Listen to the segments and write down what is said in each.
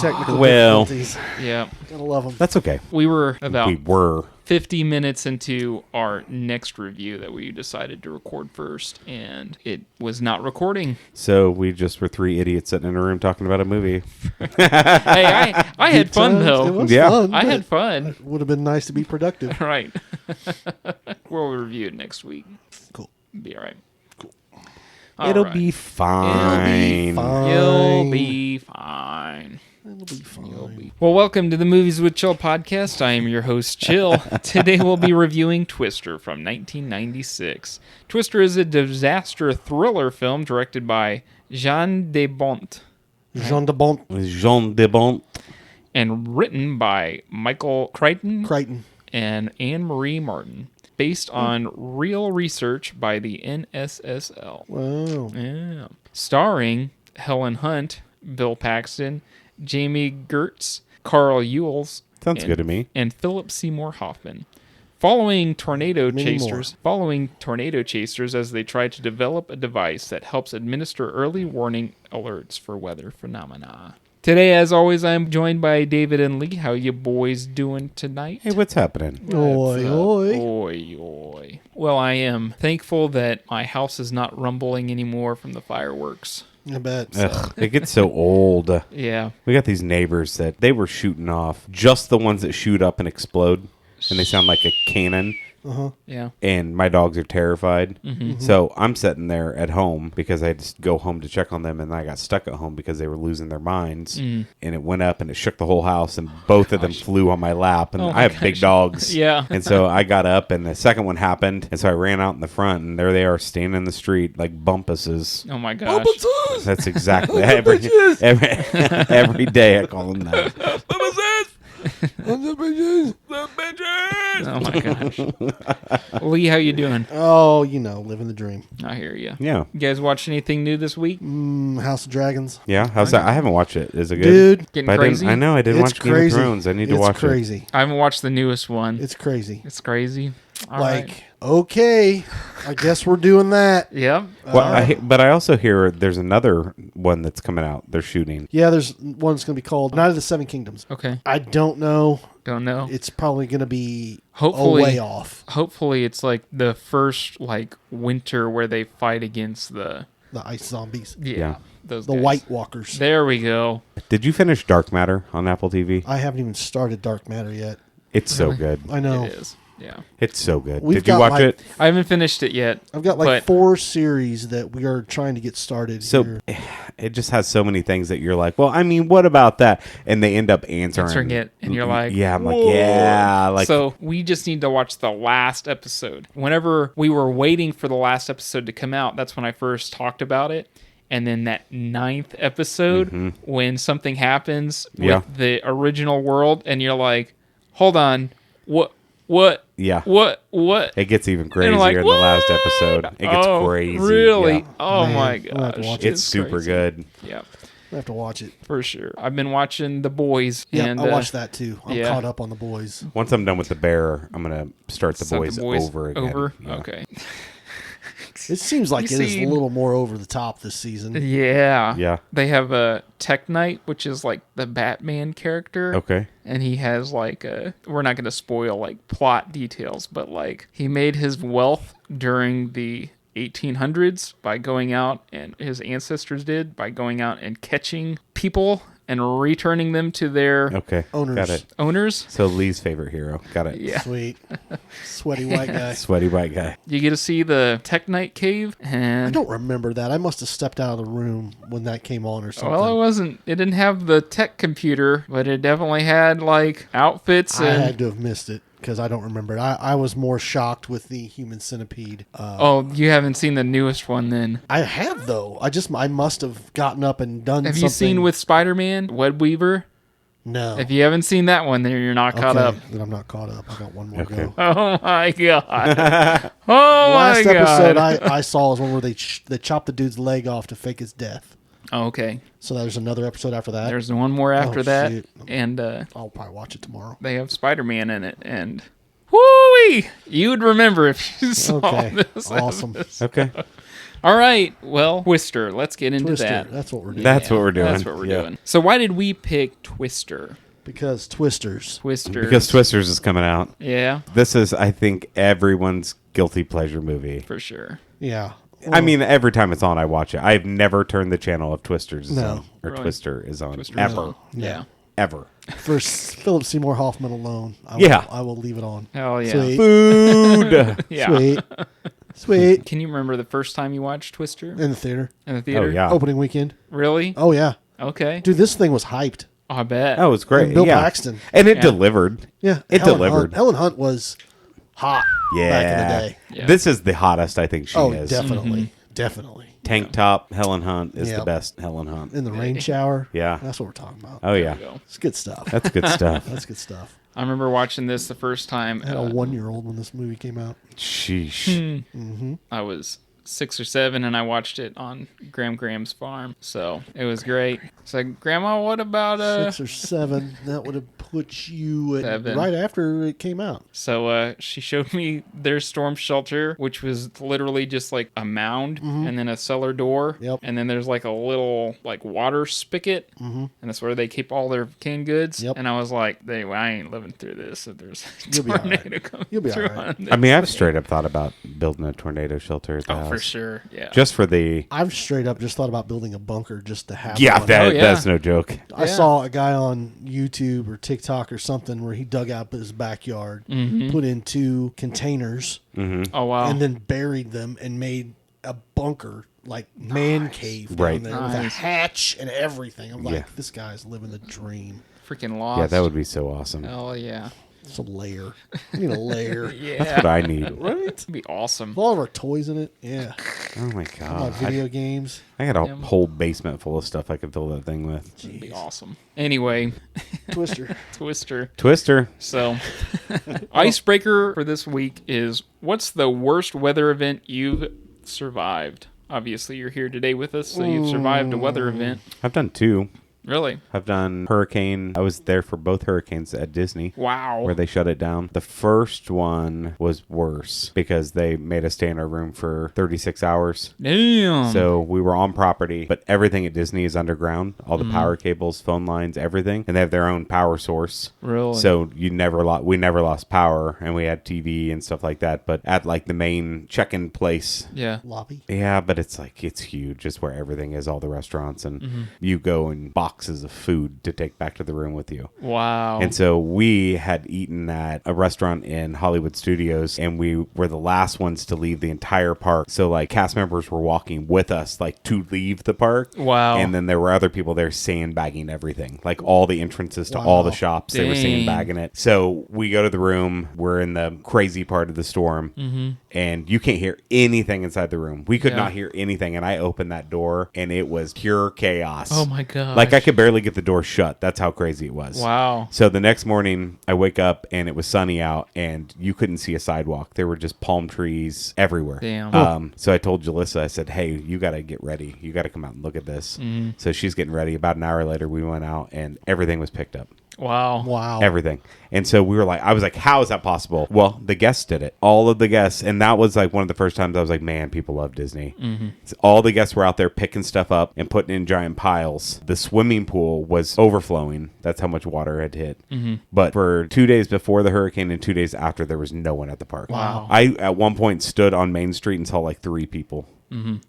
technical difficulties. Yeah. Gotta love them. That's okay. We were about 50 minutes into our next review that we decided to record first, and it was not recording. So we just were three idiots sitting in a room talking about a movie. Hey, I had fun, times. though. It was Yeah. fun. I had fun. It would have been nice to be productive. Right. We'll review it next week. Cool. Be all right. It'll be fine. You'll be fine. It'll be fine. Well, welcome to the Movies with Chill podcast. I am your host, Chill. Today we'll be reviewing Twister from 1996. Twister is a disaster thriller film directed by Jan de Bont. Jan de Bont. Jan de Bont. And written by Michael Crichton and Anne-Marie Martin. Based on real research by the NSSL. Wow. Yeah. Starring Helen Hunt, Bill Paxton, Jami Gertz, Cary Elwes. Sounds good to me. And Philip Seymour Hoffman. Following tornado chasers as they try to develop a device that helps administer early warning alerts for weather phenomena. Today, as always, I'm joined by David and Lee. How you boys doing tonight? Hey, what's happening? Oi, oi. Oi, oi. Well, I am thankful that my house is not rumbling anymore from the fireworks. I bet. Ugh, it gets so old. Yeah. We got these neighbors that they were shooting off just the ones that shoot up and explode, and they sound like a cannon. Yeah. And my dogs are terrified. So I'm sitting there at home because I had to go home to check on them, and I got stuck at home because they were losing their minds. And it went up and it shook the whole house, and both of them flew on my lap. And I have big dogs. Yeah. And so I got up, and the second one happened, and so I ran out in the front, and there they are standing in the street like bumpuses. Oh my gosh. That's exactly every day I call them that. Oh my gosh. Lee, how you doing? Oh, living the dream. I hear you. Yeah. You guys watch anything new this week? House of Dragons. Yeah? How's that? I haven't watched it. Is it good? Dude. Getting crazy? I know. I didn't It's watch Game of crazy. Thrones. I need to watch It's crazy. it. I haven't watched the newest one. It's crazy. It's crazy. All right. Okay, I guess we're doing that. Yep. Well, but I also hear there's another one that's coming out. They're shooting. Yeah, there's one that's going to be called Night of the Seven Kingdoms. Okay. I don't know. Don't know. It's probably going to be Hopefully- a way off. Hopefully it's like the first winter where they fight against the Ice zombies. Yeah. Those The guys. White Walkers. There we go. Did you finish Dark Matter on Apple TV? I haven't even started Dark Matter yet. It's so good. I know. It is. Yeah. It's so good. We've Did you got, watch it? I haven't finished it yet. I've got but 4 series that we are trying to get started So here. it just has so many things that you're like, well, I mean, what about that? And they end up answering it, and you're like, yeah, I'm like, whoa. yeah. Like, So we just need to watch the last episode. Whenever we were waiting for the last episode to come out, that's when I first talked about it. And then that 9th episode, when something happens with the original world, and you're like, hold on, what? yeah. What? It gets even crazier like, in the last episode. It gets crazy. Really? Yeah. Oh Man, my we'll have to gosh. watch It's super crazy. good. Yeah, I have to watch it. for sure. I've been watching The Boys. Yeah, and, I watched that too. I'm yeah. caught up on The Boys. Once I'm done with The Bear, I'm going to start The Boys over again. Yeah. Okay. It seems like You it is see- a little more over the top this season. Yeah. Yeah. They have a Tech Knight, which is like the Batman character. Okay. And he has we're not going to spoil plot details, but he made his wealth during the 1800s by going out, and his ancestors did, by going out and catching people and returning them to their Owners. Got it. owners. So Lee's favorite hero. Got it. Yeah. Sweet. Sweaty white guy. Sweaty white guy. You get to see the Tech Knight cave, and I don't remember that. I must have stepped out of the room when that came on or something. well, it didn't have the tech computer, but it definitely had outfits I and had to have missed it because I don't remember it. I was more shocked with the human centipede. oh, you haven't seen the newest one then. I have, though. I must have gotten up and done Have something. you seen with Spider-Man, Web Weaver? No. If you haven't seen that one, then you're not caught up. Then I'm not caught up. I got one more Okay. go. Oh my god! Oh Last my episode god! I saw was one where they chopped the dude's leg off to fake his death. Oh, okay, So there's another episode after that. there's one more after that, shoot. and I'll probably watch it tomorrow. they have Spider-Man in it, and whoo-wee! You'd remember if you saw Okay. this. Awesome. Okay. All right. Well, Twister. Let's get into Twister. that. That's what we're doing. That's what we're doing. That's what we're Yeah. doing. So why did we pick Twister? Because Twisters. Because Twisters is coming out. Yeah, This is, I think, everyone's guilty pleasure movie. for sure. Yeah. I mean, every time it's on, I watch it. I've never turned the channel if Twisters is No. on. Or Really? Twister is on. Twister Ever. is on. Yeah. Ever. For Philip Seymour Hoffman alone, Yeah. I will leave it on. Hell yeah. Sweet. Food. Yeah. Sweet. Sweet. Can you remember the first time you watched Twister In the theater. in the theater? Oh, yeah. Opening weekend. Really? Oh, yeah. Okay. Dude, this thing was hyped. I bet. That was great. And Bill yeah. Paxton. And it Yeah. delivered. Yeah. It Helen delivered. Hunt. Helen Hunt was hot Yeah. back in the day. Yeah. This is the hottest I think she Oh, is. definitely. Definitely. Tank top, Helen Hunt is the Yep. best Helen Hunt. In the rain shower. Yeah. That's what we're talking about. Oh, yeah. There we go. It's good stuff. That's good stuff. That's good stuff. I remember watching this the first time. I had a 1-year-old when this movie came out. Sheesh. I was 6 or 7, and I watched it on Graham's farm. So it was great. It's like, Grandma, what about 6 or 7. That would have put you at 7. right after it came out. So she showed me their storm shelter, which was literally just like a mound and then a cellar door. Yep. And then there's like a little like water spigot. And that's where they keep all their canned goods. Yep. And I was like, I ain't living through this if there's a You'll be all right. tornado coming You'll be all through right. on this. I mean, I've straight up thought about building a tornado shelter at the house. for sure. Yeah. Just for the... I've straight up just thought about building a bunker just to have Yeah, one. that's no joke. I saw a guy on YouTube or TikTok or something where he dug out his backyard, put in 2 containers, Oh, wow. and then buried them and made a bunker, like man cave down Right. there with a Nice. hatch and everything. I'm like, Yeah. this guy's living the dream. Freaking lost. Yeah, that would be so awesome. Hell yeah. It's a lair. I need a lair. Yeah. That's what I need. Right? That'd be awesome. With all of our toys in it. Yeah. Oh, my My God. video games. I got a Yeah. whole basement full of stuff I could fill that thing with. That'd be awesome. Anyway, Twister. Twister. Twister. So, icebreaker for this week is, what's the worst weather event you've survived? Obviously, you're here today with us, so you've survived a weather event. I've done 2. Really? I've done hurricane. I was there for both hurricanes at Disney. Wow. Where they shut it down. The first one was worse because they made us stay in our room for 36 hours. Damn. So we were on property, but everything at Disney is underground. All the power cables, phone lines, everything. And they have their own power source. Really? So we never lost power, and we had TV and stuff like that. But at like the main check-in place, Yeah. Lobby. yeah, but it's huge, just where everything is, all the restaurants, and you go in boxes of food to take back to the room with you. Wow. And so we had eaten at a restaurant in Hollywood Studios, and we were the last ones to leave the entire park. So like cast members were walking with us like to leave the park. Wow. And then there were other people there sandbagging everything, like all the entrances to all the shops. They were Dang. sandbagging it. So we go to the room. We're in the crazy part of the storm, and you can't hear anything inside the room. We could Yeah. not hear anything. And I opened that door, and it was pure chaos. Oh my god. Like I could barely get the door shut. That's how crazy it was. Wow. So the next morning, I wake up and it was sunny out, and you couldn't see a sidewalk. There were just palm trees everywhere. Damn. So I told Jalissa, I said, "Hey, you got to get ready. You got to come out and look at this." So she's getting ready. About an hour later, we went out, and everything was picked up. Wow. Wow. Everything. And so we were like, I was like, how is that possible? Well, the guests did it. All of the guests. And that was like one of the first times I was like, man, people love Disney. So all the guests were out there picking stuff up and putting it in giant piles. The swimming pool was overflowing. That's how much water had hit. But for 2 days before the hurricane and 2 days after, there was no one at the park. Wow. I, at one point, stood on Main Street and saw like 3 people.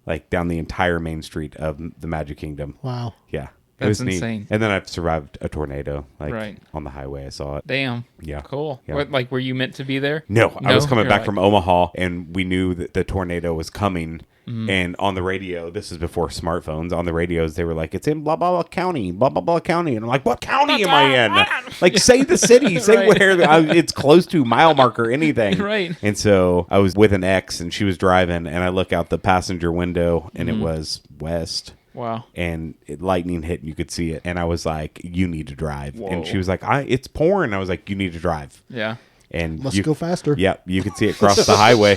Like down the entire Main Street of the Magic Kingdom. Wow. Yeah. It That's was neat. insane. And then I've survived a tornado. Like Right. on the highway, I saw it. Damn. Yeah. Cool. Yeah. What, like, were you meant to be there? No, I was coming You're back like- from Omaha, and we knew that the tornado was coming. And on the radio, this is before smartphones, on the radios, they were like, it's in blah, blah, blah county, blah, blah, blah county. And I'm like, what county am I in? Like, say the city, say Right. where it's close to, mile marker, anything. Right. And so I was with an ex, and she was driving, and I look out the passenger window, and it was west. Wow. And lightning hit, and you could see it. And I was like, you need to drive. Whoa. And she was like, it's pouring. I was like, you need to drive. Yeah. And Let's you, go faster. Yeah, you could see it cross the highway.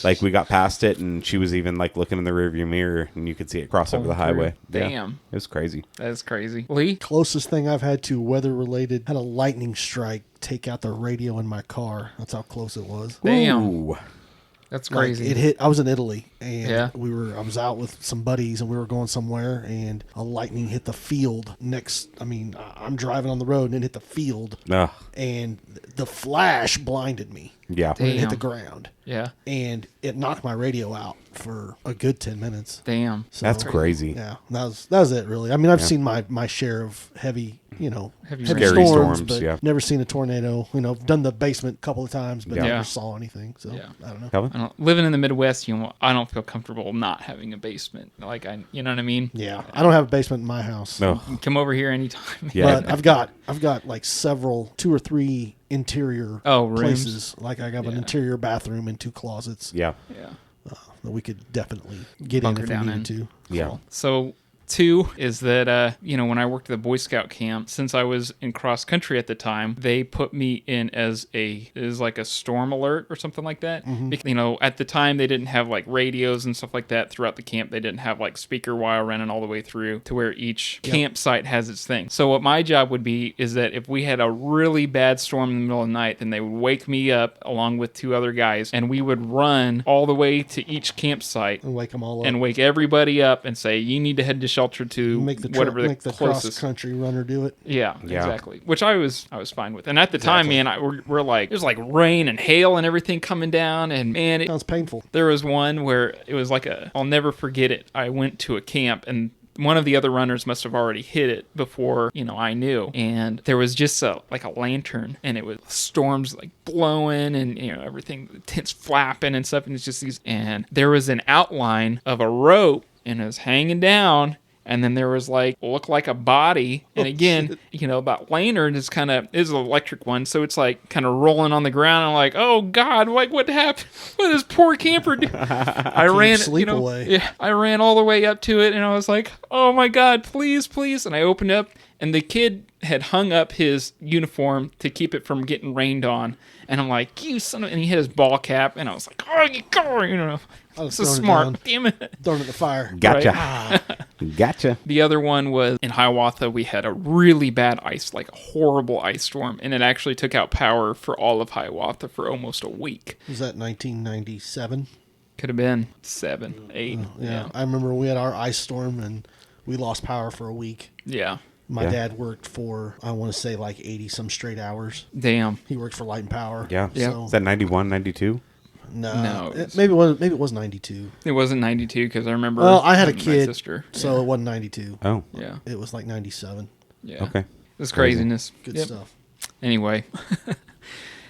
Like we got past it, and she was even like looking in the rearview mirror, and you could see it cross over the highway. Yeah, Damn. it was crazy. That is crazy. Lee? Closest thing I've had to weather related had a lightning strike take out the radio in my car. That's how close it was. Damn. Ooh. That's crazy. It hit. I was in Italy, and Yeah. I was out with some buddies, and we were going somewhere, and a lightning hit the field next. I mean, I'm driving on the road, and it hit the field, Ugh. and the flash blinded me Yeah. when it hit Damn. the ground, Yeah. and it knocked my radio out for a good 10 minutes. Damn. So, That's crazy. Yeah, that was it, really. I mean, I've seen my share of heavy Heavy Scary storms, but yeah. never seen a tornado. I've done the basement a couple of times, but Yeah. never saw anything. So Yeah. I don't know. Calvin? Living in the Midwest, I don't feel comfortable not having a basement. You know what I mean? Yeah, I don't have a basement in my house. No. You can come over here anytime. Yeah. But I've got like two or three interior rooms. places. Like I have an Yeah. interior bathroom and 2 closets Yeah. Yeah. that we could definitely get Bunker in if we down needed in. to. Yeah. So 2 is that, when I worked at the Boy Scout camp, since I was in cross country at the time, they put me in as like a storm alert or something like that. Because, at the time they didn't have like radios and stuff like that throughout the camp. They didn't have like speaker wire running all the way through to where each campsite has its thing. So what my job would be is that if we had a really bad storm in the middle of the night, then they would wake me up along with 2 other guys, and we would run all the way to each campsite And wake them all up. and wake everybody up and say, you need to head to shelter to make the whatever make the closest. cross country runner do it. Yeah, Yeah. exactly. Which I was fine with. And at the time, man, we're like, there's like rain and hail and everything coming down, and man, Sounds painful. there was one where it was like I'll never forget it. I went to a camp, and one of the other runners must have already hit it before, I knew. And there was just like a lantern, and it was storms like blowing and, everything, the tents flapping and stuff. And it's just and there was an outline of a rope, and it was hanging down. And then there was looked like a body. And again, that lantern is is an electric one. So it's like kind of rolling on the ground. And like, oh God, what happened? What did this poor camper do? I ran, sleep away. Yeah, I ran all the way up to it, and I was like, oh my God, please, please. And I opened up, and the kid had hung up his uniform to keep it from getting rained on. And I'm like, you son of, and he had his ball cap, and I was like, oh, you go, I was so throwing it smart. down. Damn it. Throwing it in the fire. Gotcha. Gotcha. The other one was in Hiawatha. We had a really bad ice, like a horrible ice storm, and it actually took out power for all of Hiawatha for almost a week. Was that 1997? Could have been 7, 8. Yeah. I remember we had our ice storm, and we lost power for a week. Yeah. My Yeah. dad worked for, I want to say, like 80 some straight hours. Damn. He worked for Light and Power. Yeah. Yeah. Is that 91, 92? No, Maybe it was 92. It wasn't 92 because I remember. Well, I had a my kid, sister. so it wasn't 92. Oh. Yeah. It was like 97. Yeah. Okay. It's craziness. Good Yep. stuff. Anyway.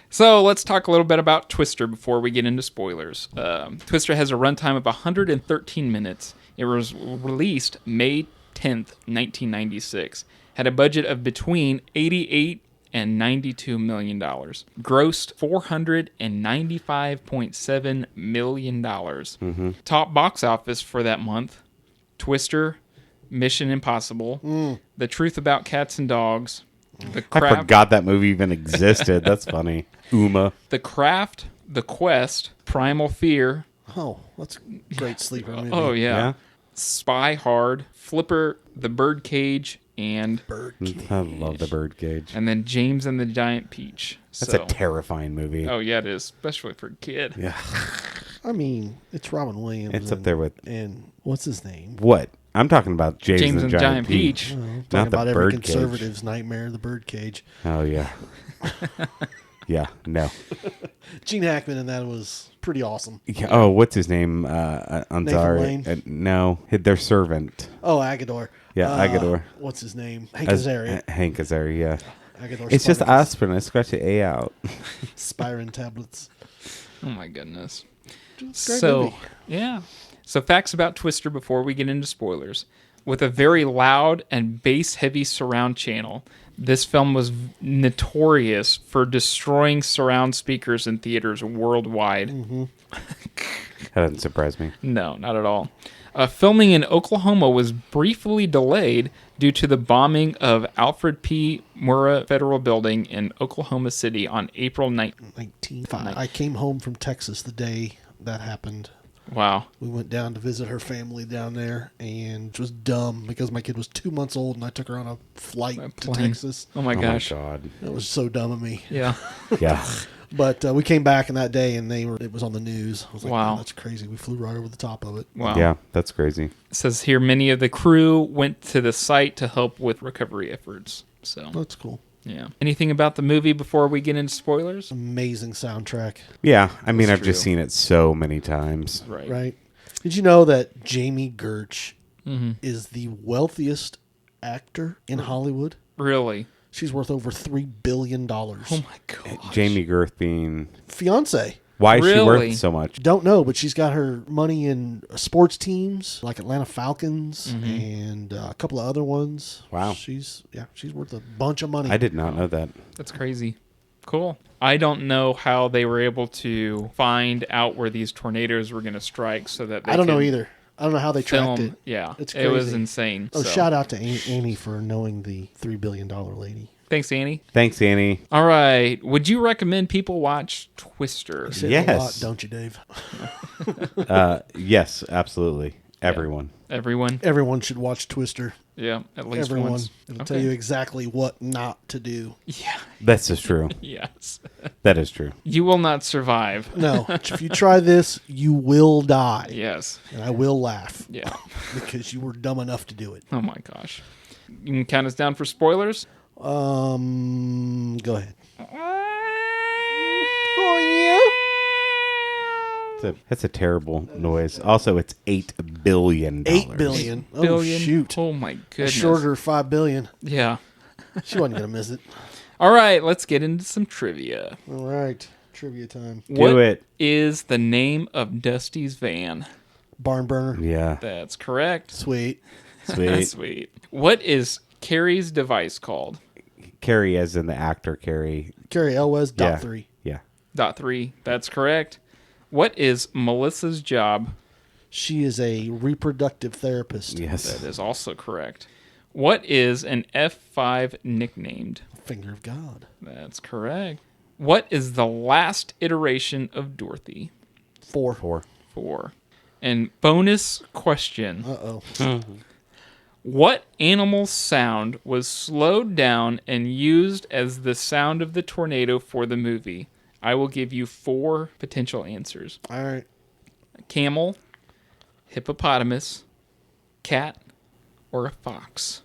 So let's talk a little bit about Twister before we get into spoilers. Twister has a runtime of 113 minutes. It was released May 10th, 1996. Had a budget of between $88 and $92 million. Grossed $495.7 million. Top box office for that month: Twister, Mission Impossible, The Truth About Cats and Dogs, The I Craft, forgot that movie even existed. That's funny. Uma. The Craft, The Quest, Primal Fear. Oh, that's a great sleeper movie. Oh yeah. Yeah. Spy Hard, Flipper, The Birdcage, and I love the Birdcage. and then James and the Giant Peach. That's a terrifying movie. Oh yeah, it is, especially for a kid. Yeah. I mean, it's Robin Williams. It's up there with And what's his name? what? I'm talking about James and the Giant Peach. Peach. Talking Not the about every Birdcage. conservative's nightmare, the Birdcage. Oh yeah. Yeah. No. Gene Hackman in that was pretty awesome. Yeah, oh, what's his name? Ansari. Wayne? No, their servant. Oh, Agador. Yeah, Agador. What's his name? Hank Azaria. Hank Azaria. Yeah. Agador It's just Spartacus. aspirin. I scratch the A out. Spirin tablets. Oh my goodness. Great So movie. yeah. So facts about Twister before we get into spoilers. With a very loud and bass-heavy surround channel, this film was notorious for destroying surround speakers in theaters worldwide. That doesn't surprise me. No, not at all. Filming in Oklahoma was briefly delayed due to the bombing of Alfred P. Murrah Federal Building in Oklahoma City on April 9th. 1905. I came home from Texas the day that happened. Wow. We went down to visit her family down there, and it was dumb because my kid was 2 months old, and I took her on a flight to plane. Texas. Oh my gosh. Oh my God. That was so dumb of me. Yeah. Yeah. But we came back in that day, and it was on the news. I was like, Wow. "Oh, that's crazy. We flew right over the top of it." Wow. Yeah, that's crazy. It says here many of the crew went to the site to help with recovery efforts. So That's cool. yeah. Anything about the movie before we get into spoilers? Amazing soundtrack, Yeah, I mean, That's I've just true. seen it so many times. Right. right? Did you know that Jami Gertz Mm-hmm. is the wealthiest actor in Hollywood? Really? She's worth over $3 billion. Oh my god. Jamie Gerth being... Fiance. Why is she Really? worth so much? Don't know, but she's got her money in sports teams like Atlanta Falcons and a couple of other ones. Wow. She's worth a bunch of money. I did not know that. That's crazy. Cool. I don't know how they were able to find out where these tornadoes were going to strike so that they I don't know could either. I don't know how they tracked film. it. Yeah. It's It was crazy. insane. Oh, so. shout out to Annie for knowing the $3 billion lady. Thanks, Annie. Thanks, Annie. All right. Would you recommend people watch Twister? You say it a Yes. lot, don't you, Dave? Yes, absolutely. Everyone. Everyone? Everyone should watch Twister. Yeah, at least Everyone. once. It'll Okay. tell you exactly what not to do. Yeah. That's just true. Yes. That is true. You will not survive. No, if you try this, you will die. Yes. And I will laugh Yeah. because you were dumb enough to do it. Oh my gosh. You can count us down for spoilers? Go ahead. That's a terrible noise. Also, it's $8 billion. $8 billion. Oh, Billion? shoot. Oh my I goodness. shorted her $5 billion. Yeah. She wasn't going to miss it. All right, let's get into some trivia. All right. Trivia time. What it. is the name of Dusty's van? Barn burner. Yeah. That's correct. Sweet. Sweet. Sweet. What is Cary's device called? Cary, as in the actor Cary. Cary Elwes, Yeah. dot 3. Yeah. Dot 3. That's correct. What is Melissa's job? She is a reproductive therapist. Yes. That is also correct. What is an F5 nicknamed? Finger of God. That's correct. What is the last iteration of Dorothy? 4. 4. And bonus question. Uh-oh. What animal's sound was slowed down and used as the sound of the tornado for the movie? I will give you 4 potential answers. All right. Camel, hippopotamus, cat, or a fox.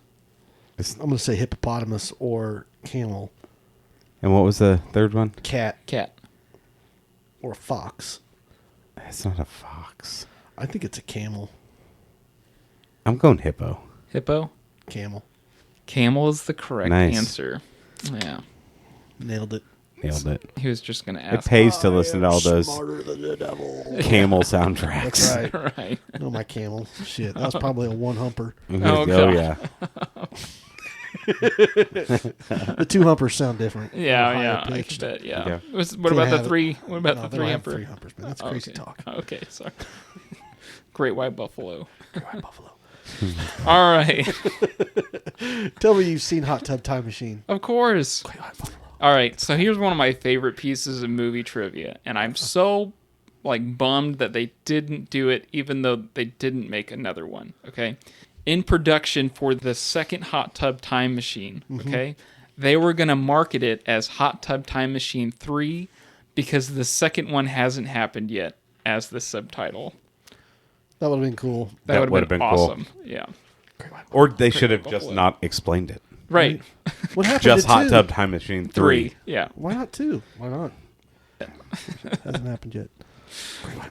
I'm going to say hippopotamus or camel, And what was the third one? cat, Cat. or fox. It's not a fox. I think it's a camel. I'm going hippo. Hippo. Camel. Camel is the correct Nice. answer. Yeah. Nailed it. Nailed it. He was just going to It ask. pays to listen to all those Smarter than the devil. camel soundtracks. That's right. Right. No, my camel. Shit, that was probably a one-humper. Oh, Oh, God. yeah. The 2 humpers sound different. Yeah, They're yeah. higher I pitched. bet, yeah. Yeah. What Can't about the have it. 3? What about No, the they 3 don't have humper? 3 humpers, man. That's crazy Okay. talk. Okay, sorry. Great White Buffalo. White buffalo. All right. Tell me you've seen Hot Tub Time Machine. Of course. White buffalo. All right, so here's one of my favorite pieces of movie trivia, and I'm so bummed that they didn't do it, even though they didn't make another one. Okay, in production for the second Hot Tub Time Machine. Okay, they were gonna market it as Hot Tub Time Machine 3 because the second one hasn't happened yet as the subtitle. That would have been cool. That would have been cool. awesome. Yeah, Or they should have White just Buffalo. not explained it. right. What happened Just to Hot 2? Tub Time Machine 3. Yeah. Why not 2? Why not? Hasn't happened yet.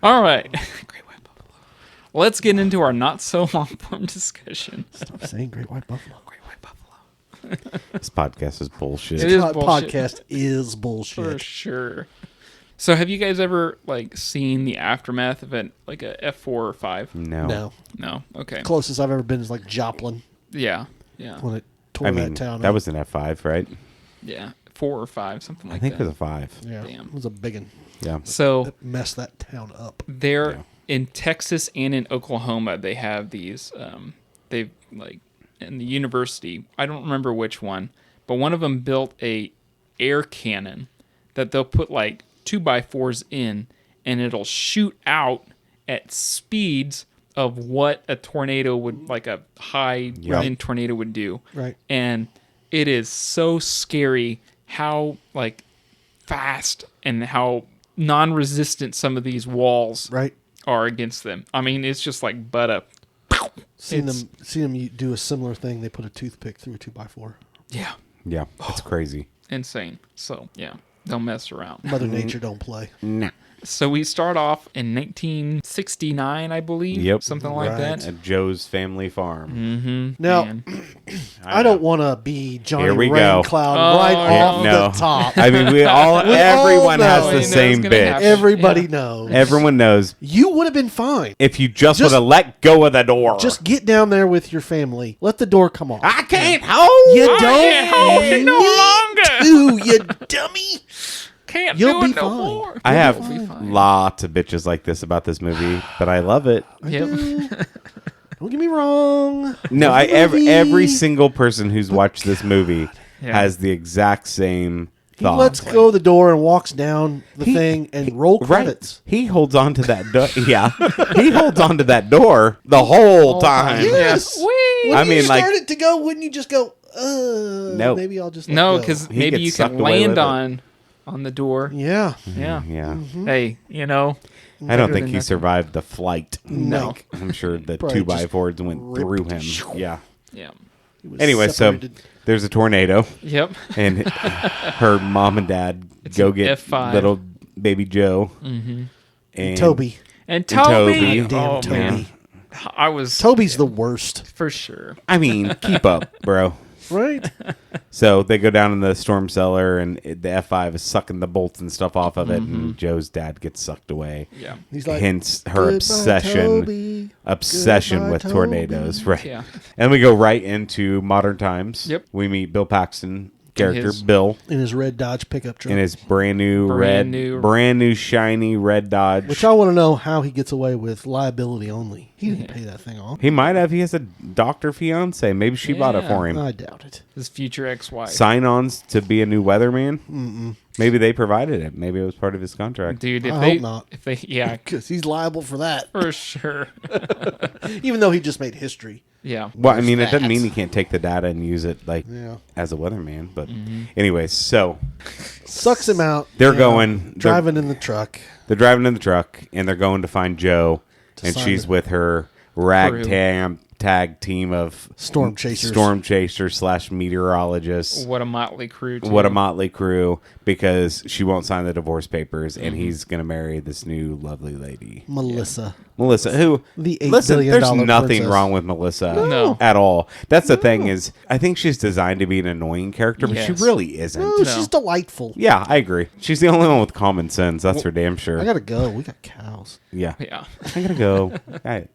All right. Great White Buffalo. Let's get into our not so long form discussion. Stop saying Great White Buffalo. Great White Buffalo. This podcast is bullshit. It is Pod- bullshit. Podcast is For bullshit. sure. So have you guys ever seen the aftermath of a F4 or 5? No. No. No. Okay. Closest I've ever been is like Joplin Yeah. Yeah. when it tore I mean, that town that up. was an F5, right? Yeah. 4 or 5, something like I think that. it was a 5. Yeah, Damn. it was a big one. Yeah. So That messed that town up. they're Yeah. in Texas and in Oklahoma. They have these. They've in the university. I don't remember which one, but one of them built a air cannon that they'll put 2x4s in, and it'll shoot out at speeds of what a tornado would, like a high wind tornado would do. Right. And it is so scary how like fast and how non-resistant some of these walls are against them. I mean, it's just like butter. Seen them do a similar thing. They put a toothpick through a 2x4. Yeah. Yeah, it's crazy. Insane. So, yeah, don't mess around. Mother Nature don't play. Nah. So we start off in 1969, I believe. Yep. Something like that. At Joe's family farm. Mm-hmm. Now, I don't want to be Johnny Here we go. Raincloud off the top. I mean, everyone has the same bitch. Everybody knows. Everyone knows. You would have been fine. If you just would have let go of the door. Just get down there with your family. Let the door come off. I can't hold. You don't can't hold it no longer. You dummy. Can't You'll do be it no fine. more. I have lots of bitches like this about this movie, but I love it. Yep. Don't get me wrong. No, Love the movie. every single person who's watched this movie Yeah. has the exact same He thought. lets go of the door and walks down the thing and roll credits. Right. He holds on to that door. Yeah. He holds on to that door the whole time. Yes. Whee! When I you mean, like- start it to go, wouldn't you just go, Nope. maybe I'll just let No, go. because He maybe gets you sucked can away with land it. on the door. Yeah. Yeah. Yeah. Hey, you know. I don't better think than he nothing. survived the flight. No. Like, I'm sure the Probably 2x4s went through him. Yeah. Yeah. He was Anyway, separated. so there's a tornado, Yep. and her mom and dad go an get F5. little baby Joe. Mm-hmm. And Toby. And Toby. Toby. Goddamn Oh, Toby. man. I was Toby's the worst. for sure. I mean, keep up, bro. Right? So they go down in the storm cellar, and the F5 is sucking the bolts and stuff off of it, and Joe's dad gets sucked away. Yeah. He's like, Hence her "Goodbye, obsession Toby. with Goodbye, tornadoes. Toby." Right. Yeah. And we go right into modern times. Yep. We meet Bill Paxton character, His- Bill, In his red Dodge pickup truck. in his brand new shiny red Dodge. Which I want to know how he gets away with liability only. He didn't pay that thing off. He might have. He has a doctor fiance. Maybe she bought it Yeah. for him. I doubt it. His future ex-wife. Sign-ons to be a new weatherman. Maybe they provided it. Maybe it was part of his contract. Dude, if I they hope not. if they yeah, Because he's liable for that. for sure. Even though he just made history. Yeah. Well, I mean, it doesn't that. mean he can't take the data and use it like Yeah. as a weatherman. But anyways, so Sucks him out. They're you going- know, driving in the truck. they're driving in the truck and they're going to find Joe, and sign she's it. with her ragtag tag team of Storm chasers. / meteorologists. What a motley crew. Too. What a motley crew, because she won't sign the divorce papers, and he's going to marry this new lovely lady, Melissa. Melissa, who, The $8 listen, billion there's nothing princess. wrong with Melissa No. at all. That's the thing is, I think she's designed to be an annoying character, but she Yes. really isn't. Oh, she's delightful. Yeah, I agree. She's the only one with common sense. That's for damn sure. I gotta go. We got cows. Yeah. Yeah. I gotta go.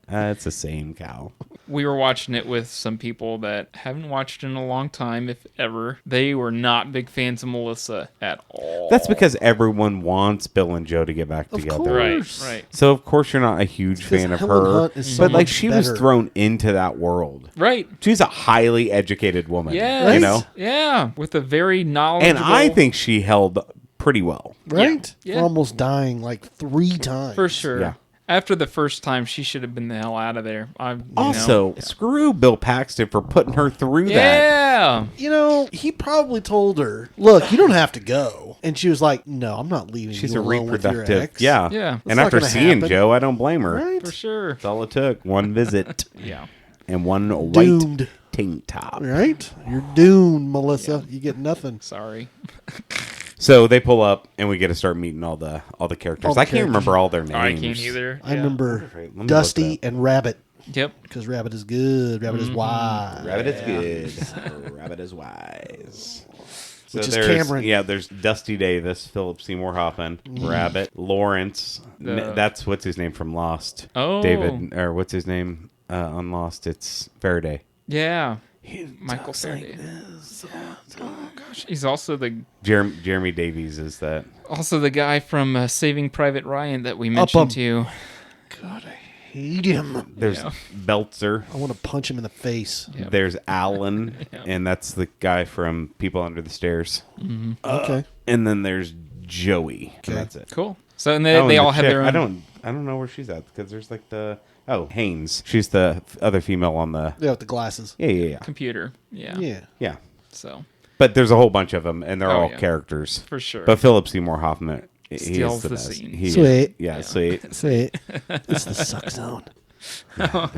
It's the same cow. We were watching it with some people that haven't watched in a long time, if ever. They were not big fans of Melissa at all. That's because everyone wants Bill and Joe to get back Of together. course. Right. So of course you're not a huge fan of Helen her. Hunt is so But like much she was better. thrown into that world. Right. She's a highly educated woman. Yeah. You know? Yeah. With a very knowledgeable. And I think she held pretty well. Right? Yeah. For almost dying like 3 times. for sure. Yeah. After the first time, she should have been the hell out of there. Also, screw Bill Paxton for putting her through that. Yeah. You know, he probably told her, look, you don't have to go. And she was like, no, I'm not leaving She's you a alone with your reproductive. ex. Yeah. Yeah. And That's not after gonna seeing happen. Joe, I don't blame her. Right? For sure. That's all it took. One visit Yeah. and one Doomed. white tank top. Right? You're doomed, Melissa. You get nothing. Sorry. So they pull up, and we get to start meeting all the characters. All the I can't characters. remember all their names. I can't either. I Yeah. remember Let me Dusty look and Rabbit. Yep. Because Rabbit is good. Rabbit is wise. Rabbit is good. Rabbit is wise. So Which is there's- Cameron. Yeah, there's Dusty Davis, Philip Seymour Hoffman, Rabbit, Lawrence. That's what's his name from Lost. Oh. David, or what's his name on Lost? It's Faraday. Yeah. Michael Faraday. Oh gosh. He's also the Jeremy Davies is that. guy from Saving Private Ryan that we mentioned too. God, I hate him. There's Belzer. I want to punch him in the face. Yep. There's Alan, and that's the guy from People Under the Stairs. Okay. And then there's Joey. And that's it. Cool. So and they all have their own. I don't know where she's at because there's like Haynes. She's the other female on the. Yeah, with the glasses. Yeah. Computer. Yeah. Yeah. So. But there's a whole bunch of them, and they're all yeah. characters. For sure. But Philip Seymour Hoffman, he Steals is the the best. scene. Sweet. Yeah, sweet. Sweet. It's the suck zone.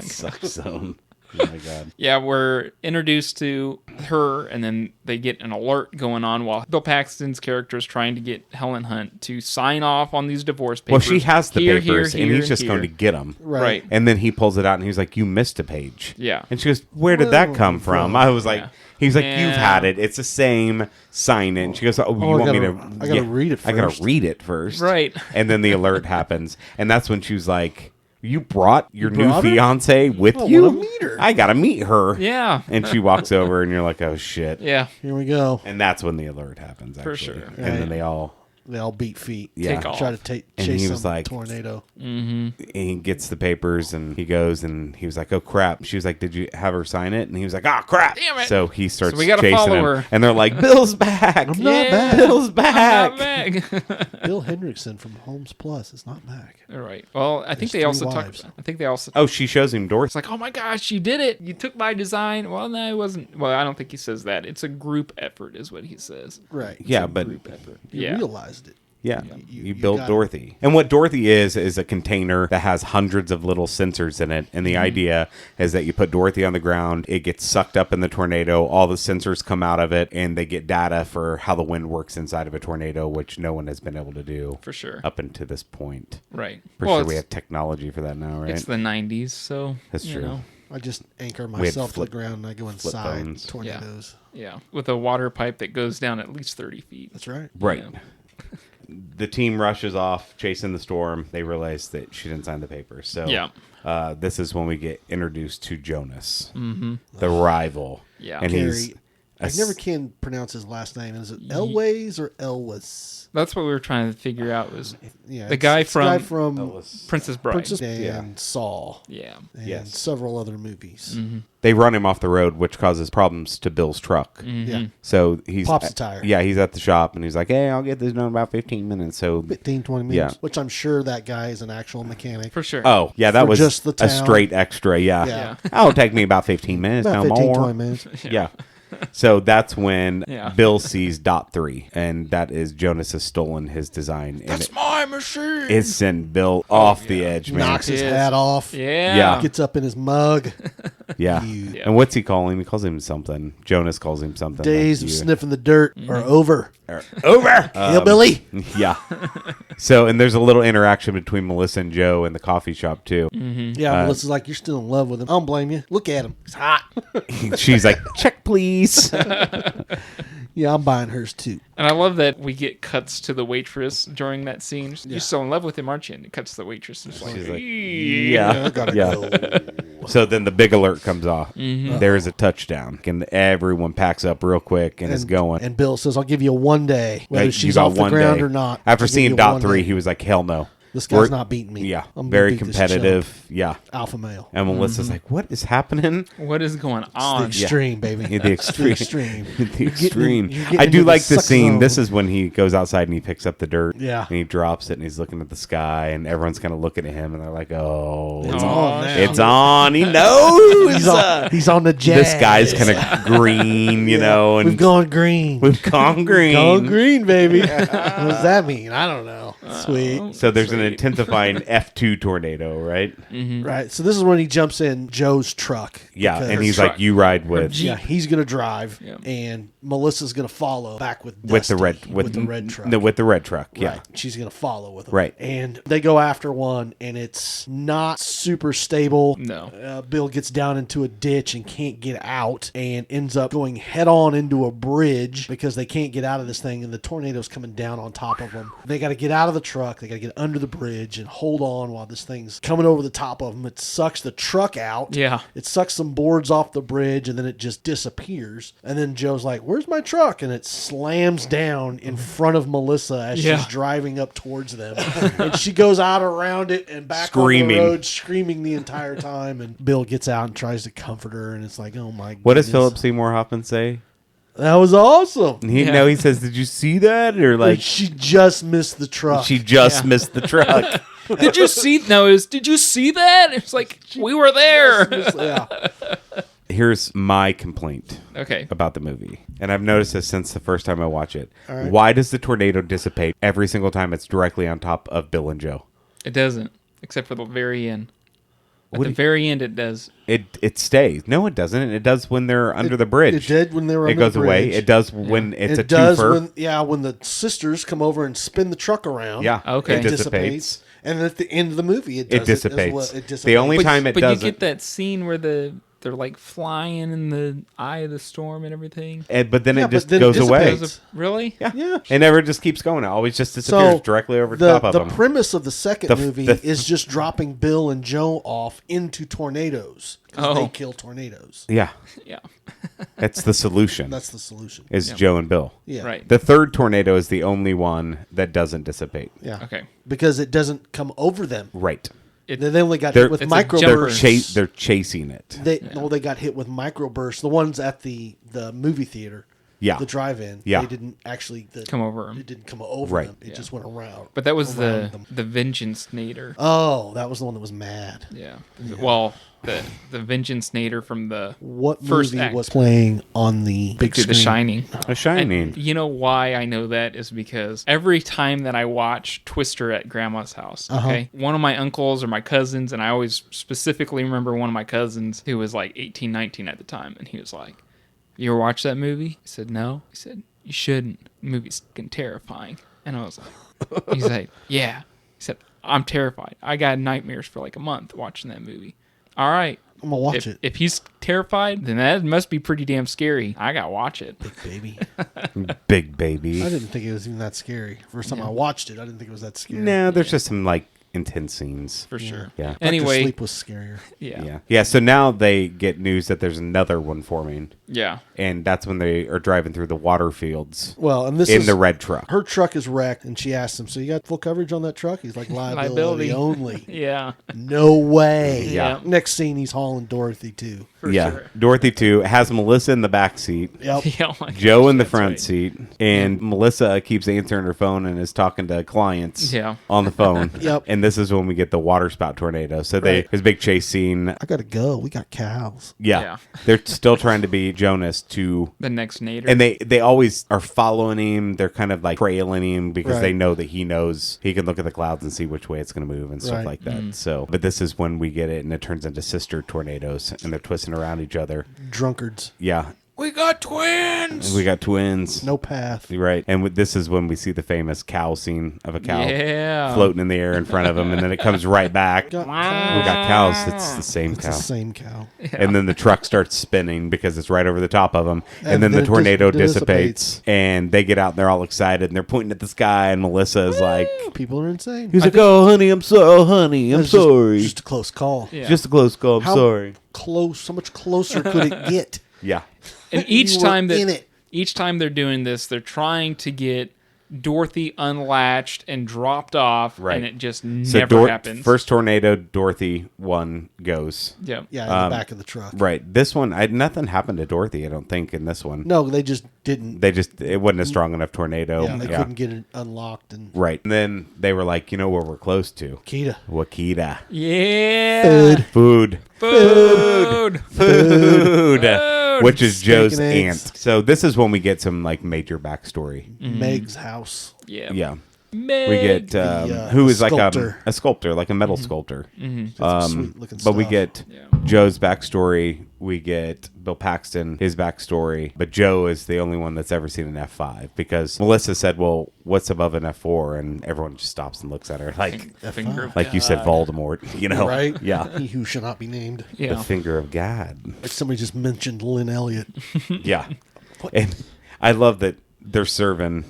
Suck zone. Oh my god. Yeah, we're introduced to her, and then they get an alert going on while Bill Paxton's character is trying to get Helen Hunt to sign off on these divorce papers. Well, she has the Here, papers, here, and he's here, just here. going to get them. Right. And then he pulls it out, and he's like, "You missed a page." Yeah. And she goes, "Where did that come from?" I was like, Yeah. "He's like, Yeah. you've had it. It's the same. Sign it." And she goes, "Oh, you want me to? I gotta read it I gotta first." read it first, Right. And then the alert happens, and that's when she was like, "You brought your new brought her? fiance with I you? wanna meet her." I gotta meet her." Yeah. And she walks over, and you're like, "Oh shit!" Yeah. Here we go. And that's when the alert happens. Actually. For sure. And Right. then they all beat feet. Yeah. Take off. Try to And chase he some was like- tornado. he gets the papers and he goes and he was like, "Oh crap!" She was like, "Did you have her sign it?" And he was like, "Oh crap!" Damn it. So he starts So we gotta chasing follow him, her. and they're like, "Bill's back! I'm not back. Bill's back!" I'm not back. Bill Hendrickson from Holmes Plus is not back. All right. Well, I think There's they also three talk. wives. I think they also. Oh, she shows him Dorothy. It's like, oh my gosh, you did it! You took my design. Well, no, it wasn't. Well, I don't think he says that. It's a group effort, is what he says. Right. Yeah, but Group effort. You Yeah. realized it. yeah, You- you you built got it. Dorothy. And what Dorothy is a container that has hundreds of little sensors in it. And the idea is that you put Dorothy on the ground, it gets sucked up in the tornado, all the sensors come out of it, and they get data for how the wind works inside of a tornado, which no one has been able to do For sure. up until this point. Right. For Well, sure we it's- have technology for that now, right? It's the 90s, so That's you true. know, I just anchor had myself flip- to the ground and I go flip inside phones. tornadoes. yeah, with a water pipe that goes down at least 30 feet. That's right. Right. Yeah. The team rushes off, chasing the storm. They realize that she didn't sign the papers. So Yeah. this is when we get introduced to Jonas, the rival. Yeah. And he's Cary, I never can pronounce his last name. Is it Elwes or Elwes? That's what we were trying to figure out was Yeah, The guy it's the guy from- from Princess Bride. Princess and Yeah. Saul. Yeah. And Yes. several other movies. They run him off the road, which causes problems to Bill's truck. Yeah. So he's Pops a tire. Yeah, he's at the shop and he's like, "Hey, I'll get this done in about 15 minutes." So 15, 20 minutes. Yeah. Which I'm sure that guy is an actual mechanic. For sure. oh yeah, that For was just the a town. straight extra. Yeah. Yeah. That'll take me about 15 minutes. About no 15, more. 20 minutes. Yeah. So that's when Yeah. Bill sees Dot 3, and that is Jonas has stolen his design. And That's my machine. it sent Bill off the edge, man. Knocks his Yes. hat off. Yeah. Yeah. Gets up in his mug. Yeah. You- And what's he call him? He calls him something. Jonas calls him something. Days like of you. sniffing the dirt are over. Over. Hillbilly. Yeah. So, and there's a little interaction between Melissa and Joe in the coffee shop, too. Yeah, Melissa's like, you're still in love with him. I don't blame you. Look at him. He's hot. She's like, "Check, please." Yeah, I'm buying hers too. And I love that we get cuts to the waitress during that scene. You're still in love with him, aren't you? And it cuts to the waitress. And it's like, She's like, yeah. I gotta Yeah. go. So then the big alert comes off. There is a touchdown. And everyone packs up real quick and is going. And Bill says, I'll give you one day, whether Like, you she's got off the one ground day. or not. After I'll give seeing you Dot one 3, day. he was like, "Hell no." This guy's not beating me. Yeah. I'm gonna Very beat this competitive. Yeah. chump. Alpha male. And Melissa's like, "What is happening?" What is going It's the on? extreme, baby. The extreme. extreme. The extreme. you're getting I do into like the this suck scene. zone. This is when he goes outside and he picks up the dirt. Yeah. And he drops it and he's looking at the sky and everyone's kind of looking at him and they're like, "Oh, It's Aw, on now. it's on." He knows. He's on the jazz. This guy's kind of green, you know, and We've gone green. we've gone green. Gone green, baby. What does that mean? I don't know. Sweet. So there's an Sweet. intensifying F2 tornado, right? Right. So this is when he jumps in Joe's truck. Yeah, because- and he's truck. like, "You ride with." Yeah, he's gonna drive, Yeah. and Melissa's gonna follow back with With the Dusty, red with the red truck. No, with the red truck. Yeah. Right. She's gonna follow with him. Right. And they go after one, and it's not super stable. No. Bill gets down into a ditch and can't get out, and ends up going head on into a bridge because they can't get out of this thing, and the tornado's coming down on top of them. They got to get out of the truck. They got to get under the bridge and hold on while this thing's coming over the top of them. It sucks the truck out. Yeah. It sucks some boards off the bridge, and then it just disappears. And then Joe's like, "Where's my truck?" And it slams down in front of Melissa as Yeah. she's driving up towards them. And she goes out around it and back Screaming. on the road, screaming the entire time. And Bill gets out and tries to comfort her, and it's like, oh my god. What does Philip Seymour Hoffman say? That was awesome. He he says, "Did you see that?" Or like, She just missed the truck. she just missed the truck. Did you see? No, it was. Did you see that? It's like we were there. Yeah. Here's my complaint. Okay. About the movie, and I've noticed this since the first time I watch it. All right. Why does the tornado dissipate every single time it's directly on top of Bill and Joe? It doesn't, except for the very end. At What the do you- very end, it does. It stays. No, it doesn't. It does when they're under the bridge. It did when they were It under goes the away. bridge. It does when it's a It does twofer. when the sisters come over and spin the truck around. Yeah. Okay. It It dissipates. dissipates. And at the end of the movie, it does It dissipates. It dissipates. The only time it But doesn't. you get that scene where they're like flying in the eye of the storm and everything. But then Yeah, it just but then it goes away. dissipates. Really? Yeah. Yeah. It never just keeps going. It always just disappears directly over the top of the them. premise of the second The- movie the- is just dropping Bill and Joe off into tornadoes because Oh. they kill tornadoes. Yeah. Yeah. That's the solution. That's the solution. is Joe and Bill. Yeah. Right. The third tornado is the only one that doesn't dissipate. Yeah. Okay. Because it doesn't come over them. Right. They only got They're- hit with It's a microbursts. They're chasing it. They got hit with microbursts. The ones at the movie theater. Yeah. The drive-in. Yeah. They didn't actually Come over 'em. It didn't come over Right. them. It just went around. But that was around the them. Vengeance Nader. Oh, that was the one that was mad. Yeah. Well, the Vengeance Nader from the What first movie act. was playing on the big to screen? The Shining. A Shining. And you know why I know that is because every time that I watch Twister at Grandma's house, okay, one of my uncles or my cousins, and I always specifically remember one of my cousins who was like 18, 19 at the time, and he was like, "You ever watch that movie?" I said, "No." He said, "You shouldn't. The movie's fucking terrifying." And I was like, he's like, "Yeah." He said, "I'm terrified. I got nightmares for like a month watching that movie." All right. I'm gonna watch it. If he's terrified, then that must be pretty damn scary. I gotta watch it. Baby. Big baby. I didn't think it was even that scary. First time I watched it, I didn't think it was that scary. No, there's just some like intense scenes. For sure. Yeah. Dr. Anyway, Sleep was scarier. yeah. Yeah. So now they get news that there's another one forming, Yeah. and that's when they are driving through the water fields Well, and this in is the red truck. her truck is wrecked, and she asked him, "So you got full coverage on that truck?" He's like, "Liability, Liability. only." Yeah. No way. Yeah. Next scene, he's hauling Dorothy too. For yeah. sure. Dorothy too has Melissa in the back seat. Yep. Yeah, oh my Joe gosh, in the that's front right. seat, and Melissa keeps answering her phone and is talking to clients Yeah. on the phone. Yep. And this is when we get the water spout tornado. So Right. there's a big chase scene. I gotta go. We got cows. Yeah. Yeah. They're still trying to be Jonas to, The next Nader. and they always are following him. They're kind of like trailing him because Right. they know that he knows he can look at the clouds and see which way it's going to move and stuff Right. like that. So, but this is when we get it, and it turns into sister tornadoes, and they're twisting around each other. Drunkards. Yeah. we got twins. We got twins. No path. You're right. And this is when we see the famous cow scene of a cow Yeah. floating in the air in front of him, and then it comes right back. Got We cows. got cows. It's the same It's cow. the same cow. And then the truck starts spinning because it's right over the top of them. And then the then it tornado dissipates. dissipates. And they get out and they're all excited and they're pointing at the sky. And Melissa is like, People are insane. he's like, oh, honey, I'm sorry. I'm It's just- sorry. Just a close call. Yeah. Just a close call. I'm How sorry. Close. How much closer could it get? Yeah. And each You were time in it. each time they're doing this, they're trying to get Dorothy unlatched and dropped off, Right. and it just So never happens. first tornado, Dorothy one goes. yeah. Yeah, in the back of the truck. Right. This one, nothing happened to Dorothy, I don't think, in this one. No, they just didn't. It wasn't a strong enough tornado. They couldn't get it unlocked. And Right. And then they were like, you know where we're close to? Kita. Wakita. Yeah. Food. Food. Food. Which is Steak Joe's and eggs. aunt. So this is when we get some like major backstory. Meg's house. Yeah. Yeah. Meg. We get The, who is like sculptor. a sculptor, like a metal sculptor. That's some sweet looking But we stuff. get Yeah. Joe's backstory. We get Bill Paxton, his backstory. But Joe is the only one that's ever seen an F5 because Melissa said, well, what's above an F4? And everyone just stops and looks at her like, Finger of like you said, God. Voldemort, you know? Right? Yeah. He who shall not be named. The Yeah. finger of God. Like somebody just mentioned Lynn Elliott. Yeah. And I love that they're serving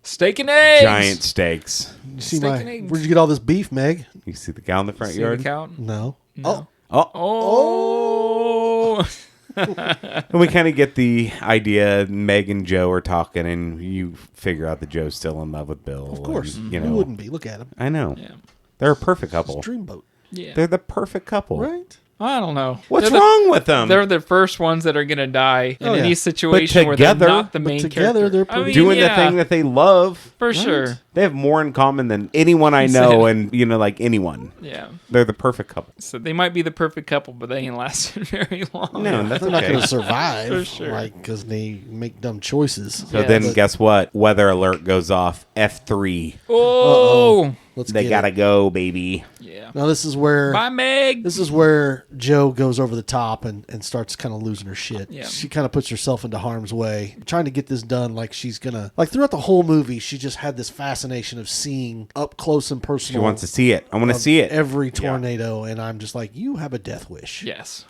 Steak and eggs. giant steaks. You see Steak my? and eggs. Where'd you get all this beef, Meg? You see the cow in the front See yard? the cow? No. No. Oh. Oh. And we kind of get the idea. Meg and Joe are talking, and you figure out that Joe's still in love with Bill. Of course. and, you Who know, wouldn't be? Look at him. I know. Yeah. They're a perfect couple. Dreamboat. Yeah. They're the perfect couple. Right? I don't know. What's wrong with them? They're the first ones that are going to die in any yeah. situation where they're not the main together, character. they're doing the thing that they love. For sure. They have more in common than anyone I know, and like anyone. Yeah. They're the perfect couple. So they might be the perfect couple, but they ain't lasted very long. No, that's They're not going okay. to survive, For sure. like, because they make dumb choices. So Yeah. then, guess what? Weather alert goes off. F3. Oh. They gotta go, baby. Yeah. Now this is where Bye, Meg. This is where Joe goes over the top and starts kind of losing her shit. Yeah. She kind of puts herself into harm's way, trying to get this done like she's gonna... Like, throughout the whole movie, she just had this fascination of seeing up close and personal... She wants to see it. I want to see it. Every tornado, and I'm just like, you have a death wish. Yes.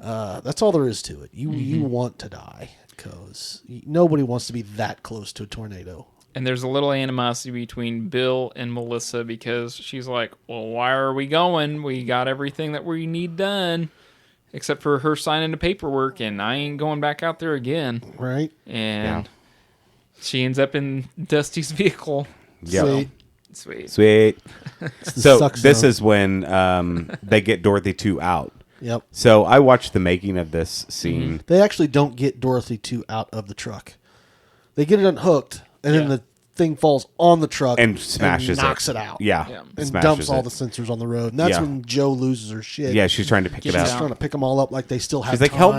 That's all there is to it. You want to die, because nobody wants to be that close to a tornado. And there's a little animosity between Bill and Melissa because she's like, well, why are we going? We got everything that we need done, except for her signing the paperwork, and I ain't going back out there again. Right? And she ends up in Dusty's vehicle. Yeah. Sweet. Sweet. So suck this zone. is when they get Dorothy 2 out. Yep. So I watched the making of this scene. They actually don't get Dorothy 2 out of the truck. They get it unhooked, and then the thing falls on the truck And smashes it. knocks it out. Yeah. Yeah. And Smashes dumps all it. the sensors on the road. And that's Yeah. when Joe loses her shit. Yeah, she's trying to pick it She's up. She's trying to pick them all up like they still have She's like, time. help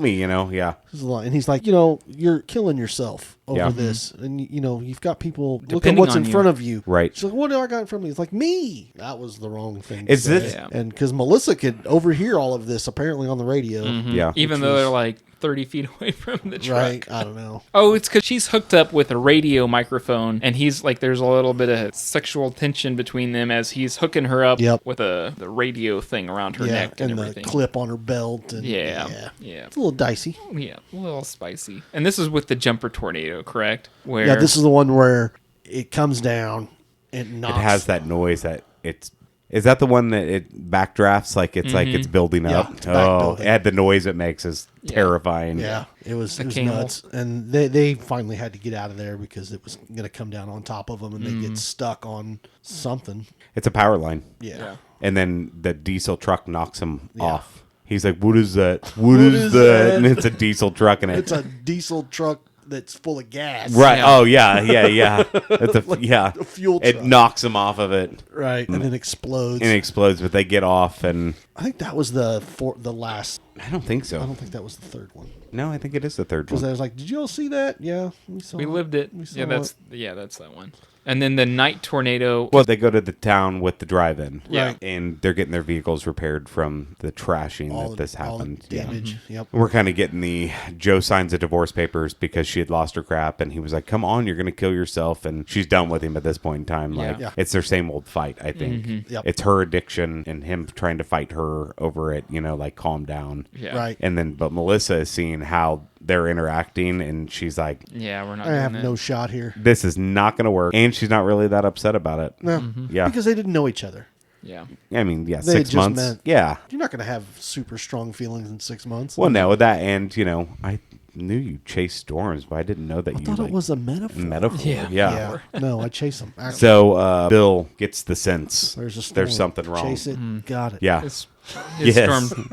me, yeah. And he's like, you're killing yourself over Yeah. this. And, you've got people, look at Depending what's on in you. front of you. Right. She's like, what do I got in front of me? It's like, me. That was the wrong thing to Is say. this- Yeah. And because Melissa could overhear all of this, apparently, on the radio. Yeah. Even Which though was- they're like 30 feet away from the truck. Right? I don't know. Oh, it's because she's hooked up with a radio microphone, and he's like, there's a little bit of sexual tension between them as he's hooking her up Yep. with the radio thing around her Yeah, neck and and the everything. clip on her belt. And Yeah. It's a little dicey. Yeah, a little spicy. And this is with the jumper tornado, correct? Where Yeah, this is the one where it comes down and knocks. It has that noise that it's... Is that the one that it backdrafts like it's like it's building Yeah, up? it's backbuilding. And the noise it makes is terrifying. Yeah, it was camel. nuts. And they finally had to get out of there because it was going to come down on top of them and they get stuck on something. It's a power line. Yeah. And then the diesel truck knocks him off. He's like, what is that? What is that? And it's a diesel truck and It's a diesel truck that's full of gas. Right. Yeah. Oh, yeah. It's a a fuel It truck. knocks him off of it Right. And then explodes. and it explodes, but they get off and I think that was the last. I don't think I so. don't think that was the third one. No, I think it is the third Because I one. was like, did you all see that? Yeah. we lived it. We saw Yeah, that's that one. And then the night tornado. Well, they go to the town with the drive-in. Yeah. Right. And they're getting their vehicles repaired from the trashing that this all the happened. Yeah. damage. Yep. We're kind of getting the Joe signs the divorce papers because she had lost her crap, and he was like, "Come on, you're going to kill yourself." And she's done with him at this point in time. Like Yeah. it's their same old fight. I think Yep. it's her addiction and him trying to fight her over it. Like calm down. Yeah. Right. And then, but Melissa is seeing how they're interacting, and she's like, Yeah, we're not I doing have that. no shot here. "This is not going to work." And she's not really that upset about it. No. Yeah. Because they didn't know each other. Yeah. I mean, yeah, They 6 just months. met. Yeah. You're not going to have super strong feelings in 6 months. Well, no, that, and I knew you chased storms, but I didn't know that I you thought like, it was a metaphor. metaphor. Yeah. Yeah. No, I chase them. Actually, So Bill gets the sense there's something wrong. Chase it. Got it. Yeah. His Yes. storm.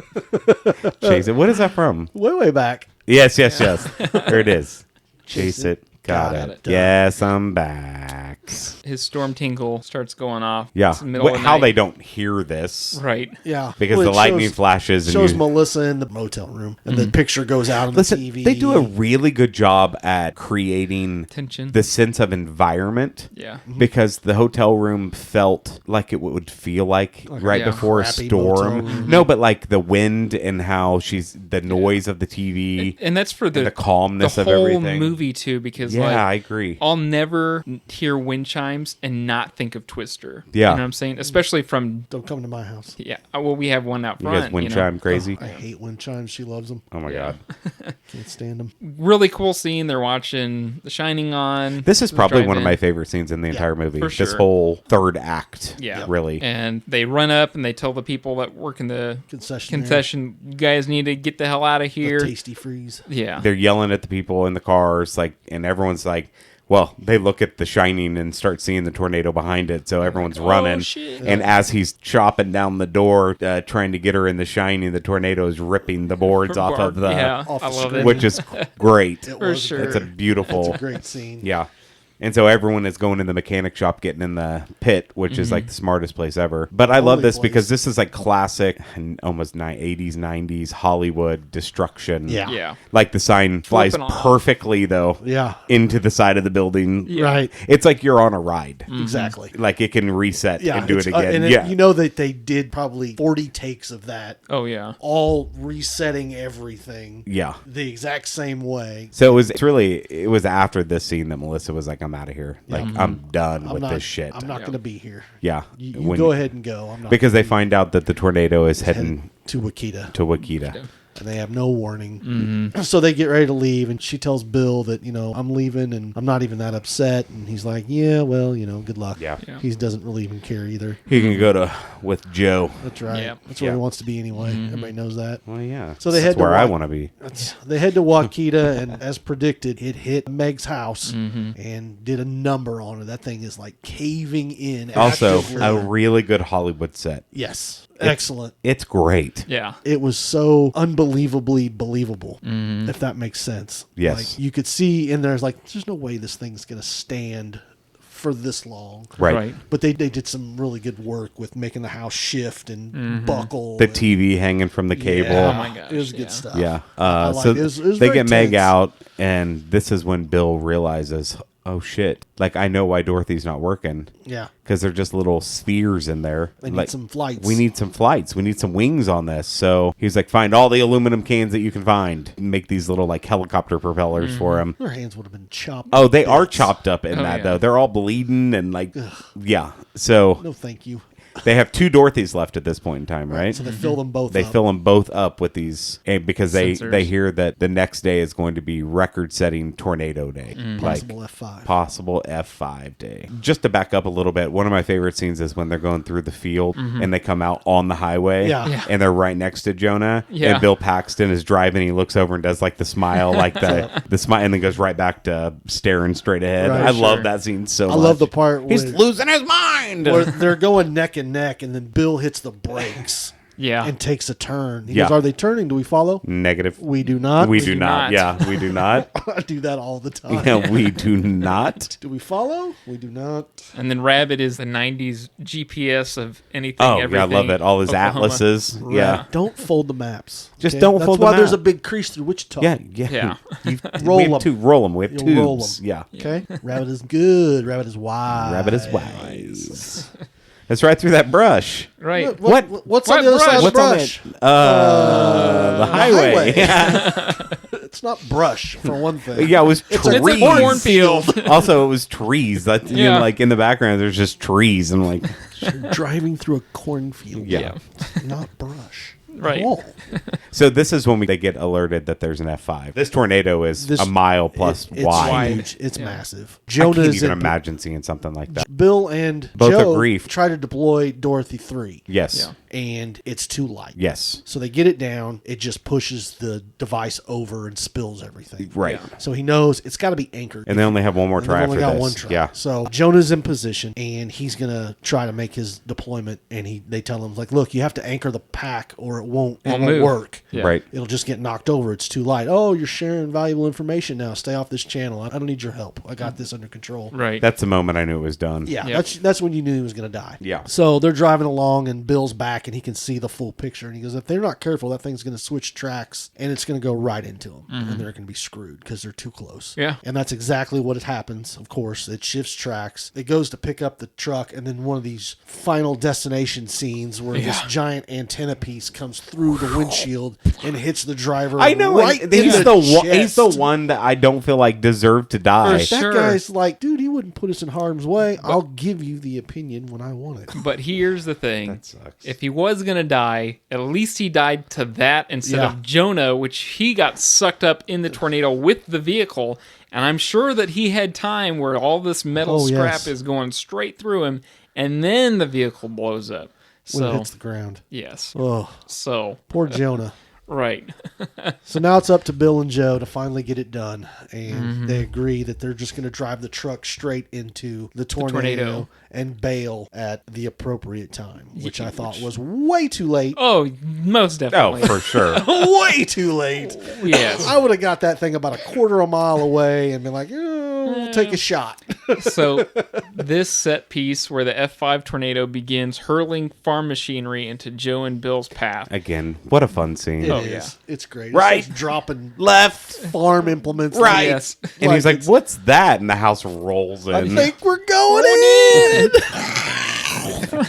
Chase it. What is that from? Way back. Yes. There it is. Chase it. Got Got it. it. Yes, I'm back. His storm tingle starts going off. Yeah. It's the middle of the How night. they don't hear this. Right. Yeah. Because Well, the it lightning shows- flashes. Shows and Melissa in the motel room, and the picture goes out on Listen, the TV. they do a really good job at creating Tension. the sense of environment. Yeah. Because the hotel room felt like it would feel like right Yeah. before a Crappy motel storm. room. No, but like the wind and how the noise of the TV. And that's for the calmness the of whole everything. movie too, because Yeah, like I agree. I'll never hear wind chimes and not think of Twister. Yeah. You know what I'm saying? Especially from Don't come to my house. yeah. Well, we have one out You front. guys wind know. chime crazy? I hate wind chimes. She loves them. Oh my God. Can't stand them. Really cool scene. They're watching The Shining on. This is the probably one of drive-in. my favorite scenes in the entire movie. for This sure. whole third act. Yeah. Really. And they run up and they tell the people that work in the Concession. you guys need to get the hell out of here. Tasty freeze. Yeah. They're yelling at the people in the cars, like, and everyone's like, Well, they look at The Shining and start seeing the tornado behind it, so everyone's running. Shit. And as he's chopping down the door, trying to get her in The Shining, the tornado is ripping the boards off of the, I love it. which is great. For sure. It's a beautiful, It's a great scene. yeah. And so everyone is going in the mechanic shop, getting in the pit, which is like the smartest place ever. But I love Only this place. because this is like classic, almost 80s, 90s Hollywood destruction. Yeah. Yeah. Like the sign flies Flipping off. perfectly, though, Yeah. into the side of the building. Yeah. Right. It's like you're on a ride. Exactly. Like it can reset Yeah. and do it it's- again. and yeah. you know that they did probably 40 takes of that, Oh, yeah. all resetting everything Yeah. the exact same way. So it was after this scene that Melissa was like, I'm out of here. Like, I'm done with not, this shit. I'm not going to be here. Yeah. You When- go ahead and go. I'm not Because they find out that the tornado is heading to Wakita. to Wakita. And they have no warning. So they get ready to leave, and she tells Bill that, I'm leaving, and I'm not even that upset. And he's like, yeah, well, good luck. Yeah. Yeah. He doesn't really even care either. He can go with Joe. That's right. Yeah. That's where Yeah. he wants to be anyway. Everybody knows that. Well, yeah. So they That's head to where I Wa- want to be. They head to Wakita, and as predicted, it hit Meg's house and did a number on it. That thing is like caving in. Also, actively. a really good Hollywood set. Yes. Excellent. It's great. Yeah. It was so unbelievably believable, if that makes sense. Yes. Like, you could see in there's like, there's no way this thing's going to stand for this long. Right. But they did some really good work with making the house shift and buckle. The and- TV hanging from the cable. Yeah, Oh my gosh, it was yeah. good stuff. Yeah. I So liked it. It was they very get Meg tense. out, and this is when Bill realizes, oh shit! Like I know why Dorothy's not working. Yeah. Because they're just little spheres in there. They need Like, some flights. We need some flights. We need some wings on this. So he's like, find all the aluminum cans that you can find. Make these little like helicopter propellers for him. Their hands would have been chopped. Oh, they to are bits. chopped up in Oh, that yeah. though. They're all bleeding and like, yeah. So No, thank you. they have two Dorothys left at this point in time, right? So they fill them both They up. fill them both up with these because they Sensors. hear that the next day is going to be record-setting tornado day, Possible F5. possible F5 day. Just to back up a little bit, one of my favorite scenes is when they're going through the field and they come out on the highway, Yeah. Yeah. and they're right next to Jonah, Yeah. and Bill Paxton is driving. He looks over and does like the smile, like the smile, and then goes right back to staring straight ahead. Right, I sure. love that scene so I much. love the part He's when- losing his mind. where they're going neck and neck, and then Bill hits the brakes Yeah. and takes a turn. He Yeah. goes, "Are they turning? Do we follow?" Negative. We do not. We do not. not. Yeah, we do not. I do that all the time. Yeah, we do not. Do we follow? We do not. And then Rabbit is the 90s GPS of anything, Oh, yeah, I everything. love it. All his Oklahoma. atlases. Yeah. Don't fold the maps. Just don't That's fold the why there's a map. big crease through Wichita. Yeah, yeah. Yeah. Roll we have 'em. roll them. We have You'll roll tubes. 'em. Yeah. Okay. Rabbit is good. Rabbit is wise. Rabbit is wise. That's right through that brush. Right. What's What on the other brush? side of the What's on brush? the highway. It's not brush for one thing. Yeah, it was It's a trees. cornfield. Also, it was trees. That you know, Yeah. like in the background, there's just trees. I'm like, You're driving through a cornfield. yeah. Not brush. Right. At all. So this is when they get alerted that there's an F5. This tornado is a mile plus It's wide. huge. It's Yeah. massive. I can't Jonah's even in- imagine seeing something like that. Bill and Both Joe agree. try to deploy Dorothy 3. Yes. Yeah. And it's too light. Yes. So they get it down. It just pushes the device over and spills everything. Right. So he knows it's got to be anchored. And they only have one more And try they've after only got this. one try. Yeah. So Jonah's in position, and he's gonna try to make his deployment. And they tell him like, look, you have to anchor the pack, or it won't move. work. Yeah. Right. It'll just get knocked over. It's too light. Oh, you're sharing valuable information now. Stay off this channel. I don't need your help. I got this under control. Right. That's the moment I knew it was done. Yeah, Yep. that's when you knew he was going to die. Yeah. So they're driving along, and Bill's back, and he can see the full picture. And he goes, if they're not careful, that thing's going to switch tracks, and it's going to go right into them, and they're going to be screwed because they're too close. Yeah. And that's exactly what happens. Of course, it shifts tracks. It goes to pick up the truck, and then one of these final destination scenes where this giant antenna piece comes through the windshield and hits the driver. I know. right and in he's the he's the chest. one that I don't feel like deserved to die. For That Sure. guy's like, dude, he wouldn't put us in harm's way. I'll give you the opinion when I want it. But here's the thing. That sucks. If he was going to die, at least he died to that instead Yeah. of Jonah, which he got sucked up in the tornado with the vehicle. And I'm sure that he had time where all this metal Oh, scrap yes. is going straight through him, and then the vehicle blows up. When it So, hits the ground. yes. Oh, So, poor Jonah. Right. So now it's up to Bill and Joe to finally get it done. And they agree that they're just going to drive the truck straight into the tornado and bail at the appropriate time, which I thought was way too late. Oh, most definitely. Oh, for sure. Way too late. Yes. I would have got that thing about a quarter of a mile away and been like, we'll take a shot. So this set piece where the F5 tornado begins hurling farm machinery into Joe and Bill's path. Again, what a fun scene. It Oh, is. yeah. It's great. Right. It starts dropping Left. farm implements. Right. Yes. And he's like, it's- what's that? And the house rolls in. I think we're going in.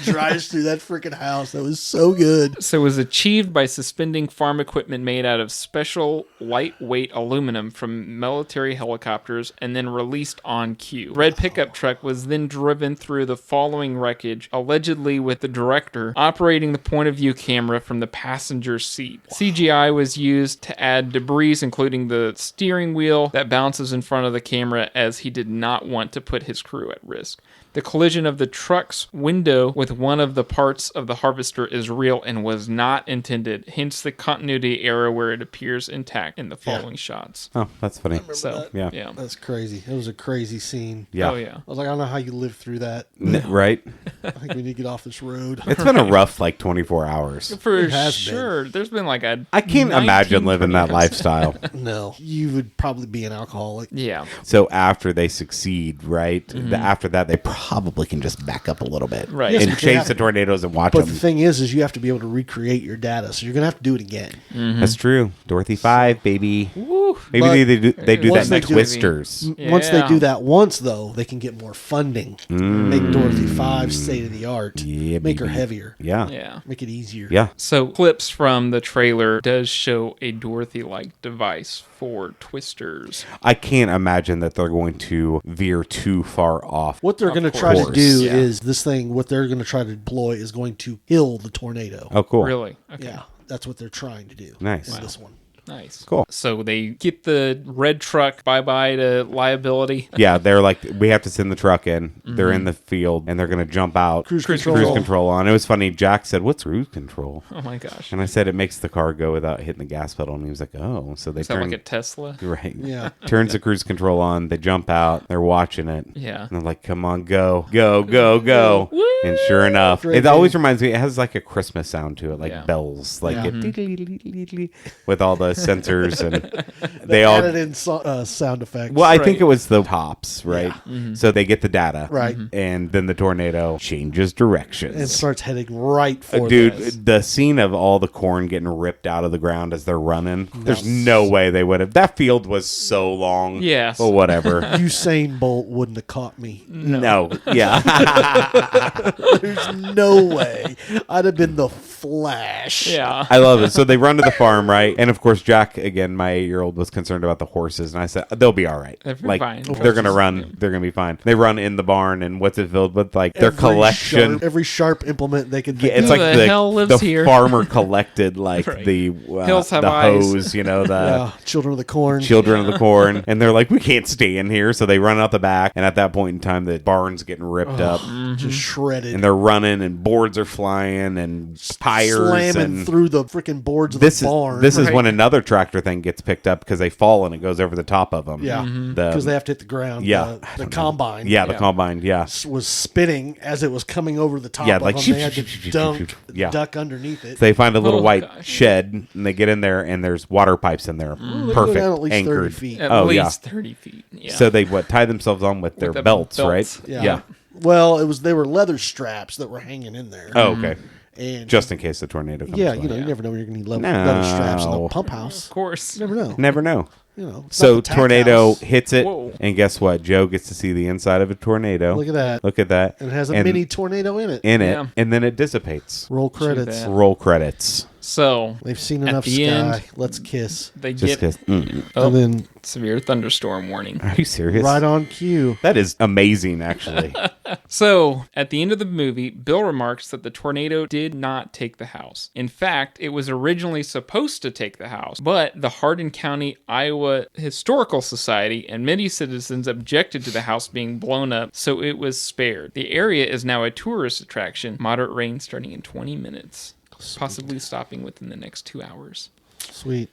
Drives through that freaking house. That was so good. So it was achieved by suspending farm equipment made out of special lightweight aluminum from military helicopters and then released on cue. Red pickup truck was then driven through the following wreckage, allegedly with the director operating the point of view camera from the passenger seat. CGI was used to add debris, including the steering wheel that bounces in front of the camera, as he did not want to put his crew at risk. The collision of the truck's window with one of the parts of the harvester is real and was not intended, hence the continuity error where it appears intact in the following shots. Oh, that's funny. So, Yeah. yeah. That's crazy. It was a crazy scene. Yeah. Oh, yeah. I was like, I don't know how you lived through that. Right? I think we need to get off this road. It's been a rough, 24 hours. For It has sure. There's been like a I can't 19 imagine living that tornadoes. lifestyle. No, you would probably be an alcoholic. Yeah. So after they succeed, right? After that, they probably can just back up a little bit. Right. Yes, And but they chase have- the tornadoes and watch But them. the thing is you have to be able to recreate your data, so you're going to have to do it again. That's true. Dorothy 5, baby. Woo. Maybe But they do once that they in do- Twisters. Once they Yeah. do that once, though, they can get more funding. Make Dorothy 5 state of the art. Yeah, Make her baby. heavier. Yeah. Yeah. Make it easier. Yeah. So clips from the trailer does show a Dorothy-like device for Twisters. I can't imagine that they're going to veer too far off. What they're Of going to try to course. do Yeah. is this thing, what they're going to try to deploy is going to kill the tornado. Oh, cool. Really? Okay. Yeah, that's what they're trying to do. Nice. in this one. Nice. Cool. So they get the red truck bye-bye to liability. Yeah, they're like, we have to send the truck in. They're in the field, and they're going to jump out. Cruise Cruise control. control on. It was funny. Jack said, what's cruise control? Oh my gosh. And I said, it makes the car go without hitting the gas pedal. And he was like, oh. So they Is that turn. like a Tesla? Right. Yeah. Turns the cruise control on. They jump out. They're watching it. Yeah. And they're like, come on, go, go, go, go. And sure enough, Great it always reminds me, it has like a Christmas sound to it, like Yeah. bells, like Yeah. it with all the sensors and they all. Added in sound effects. Well, I think Right. it was the tops, right? So they get the data. Right. And then the tornado changes directions. and starts heading right for Dude, them. the scene of all the corn getting ripped out of the ground as they're running, there's no way they would have. That field was so long. Yes. Well, whatever. Usain Bolt wouldn't have caught me. No. Yeah. There's no way. I'd have been the Flash. Yeah. I love it. So they run to the farm, right? And of course, Jack, again, my 8-year-old, was concerned about the horses. And I said, they'll be all right. They're Like, fine. they're going to run. They're going to be fine. They run in the barn, and what's it filled with? Like, their Every collection. every sharp implement they could Yeah, think it's Who of. like the hell lives the here? farmer collected like Right. the Hills have the eyes. hose, you know, the Yeah, Children of the Corn. children of the corn, and they're like, we can't stay in here, so they run out the back. And at that point in time, the barn's getting ripped up, Just shredded. and they're running, and boards are flying, and tires, slamming and through the freaking boards of this the is barn. this is Right. when another tractor thing gets picked up because they fall and it goes over the top of them. Yeah, The- because they have to hit the ground. Yeah, The combine. yeah, the Yeah. combine, yeah. Was spinning as it was coming over the top Yeah, of like them. They had to yeah. duck underneath it. They find a little Oh, white gosh. shed, and they get in there, and there's water pipes in there, They go perfect, down at least 30 anchored. feet. At Oh, least yeah. 30 feet. Yeah. So they tie themselves on with their the belts, belts. right? Yeah. Well, they were leather straps that were hanging in there. Oh, okay. And Just in case the tornado comes. yeah, by. you know, you never know when you're going to need No. leather straps in a pump house. of course. You never know. Never know. You know. it's So not the tack tornado house. hits it, Whoa. and guess what? Joe gets to see the inside of a tornado. Look at that. Look at that. And it has a mini tornado in it. Yeah. and then it dissipates. Roll credits. that. Roll credits. So They've seen At enough the sky. end- Let's kiss. they Just get because. oh, And then severe thunderstorm warning. Are you serious? right on cue. That is amazing, actually. So, at the end of the movie, Bill remarks that the tornado did not take the house. In fact, it was originally supposed to take the house, but the Hardin County, Iowa Historical Society and many citizens objected to the house being blown up, so it was spared. The area is now a tourist attraction, moderate rain starting in 20 minutes, possibly stopping within the next 2 hours. Sweet.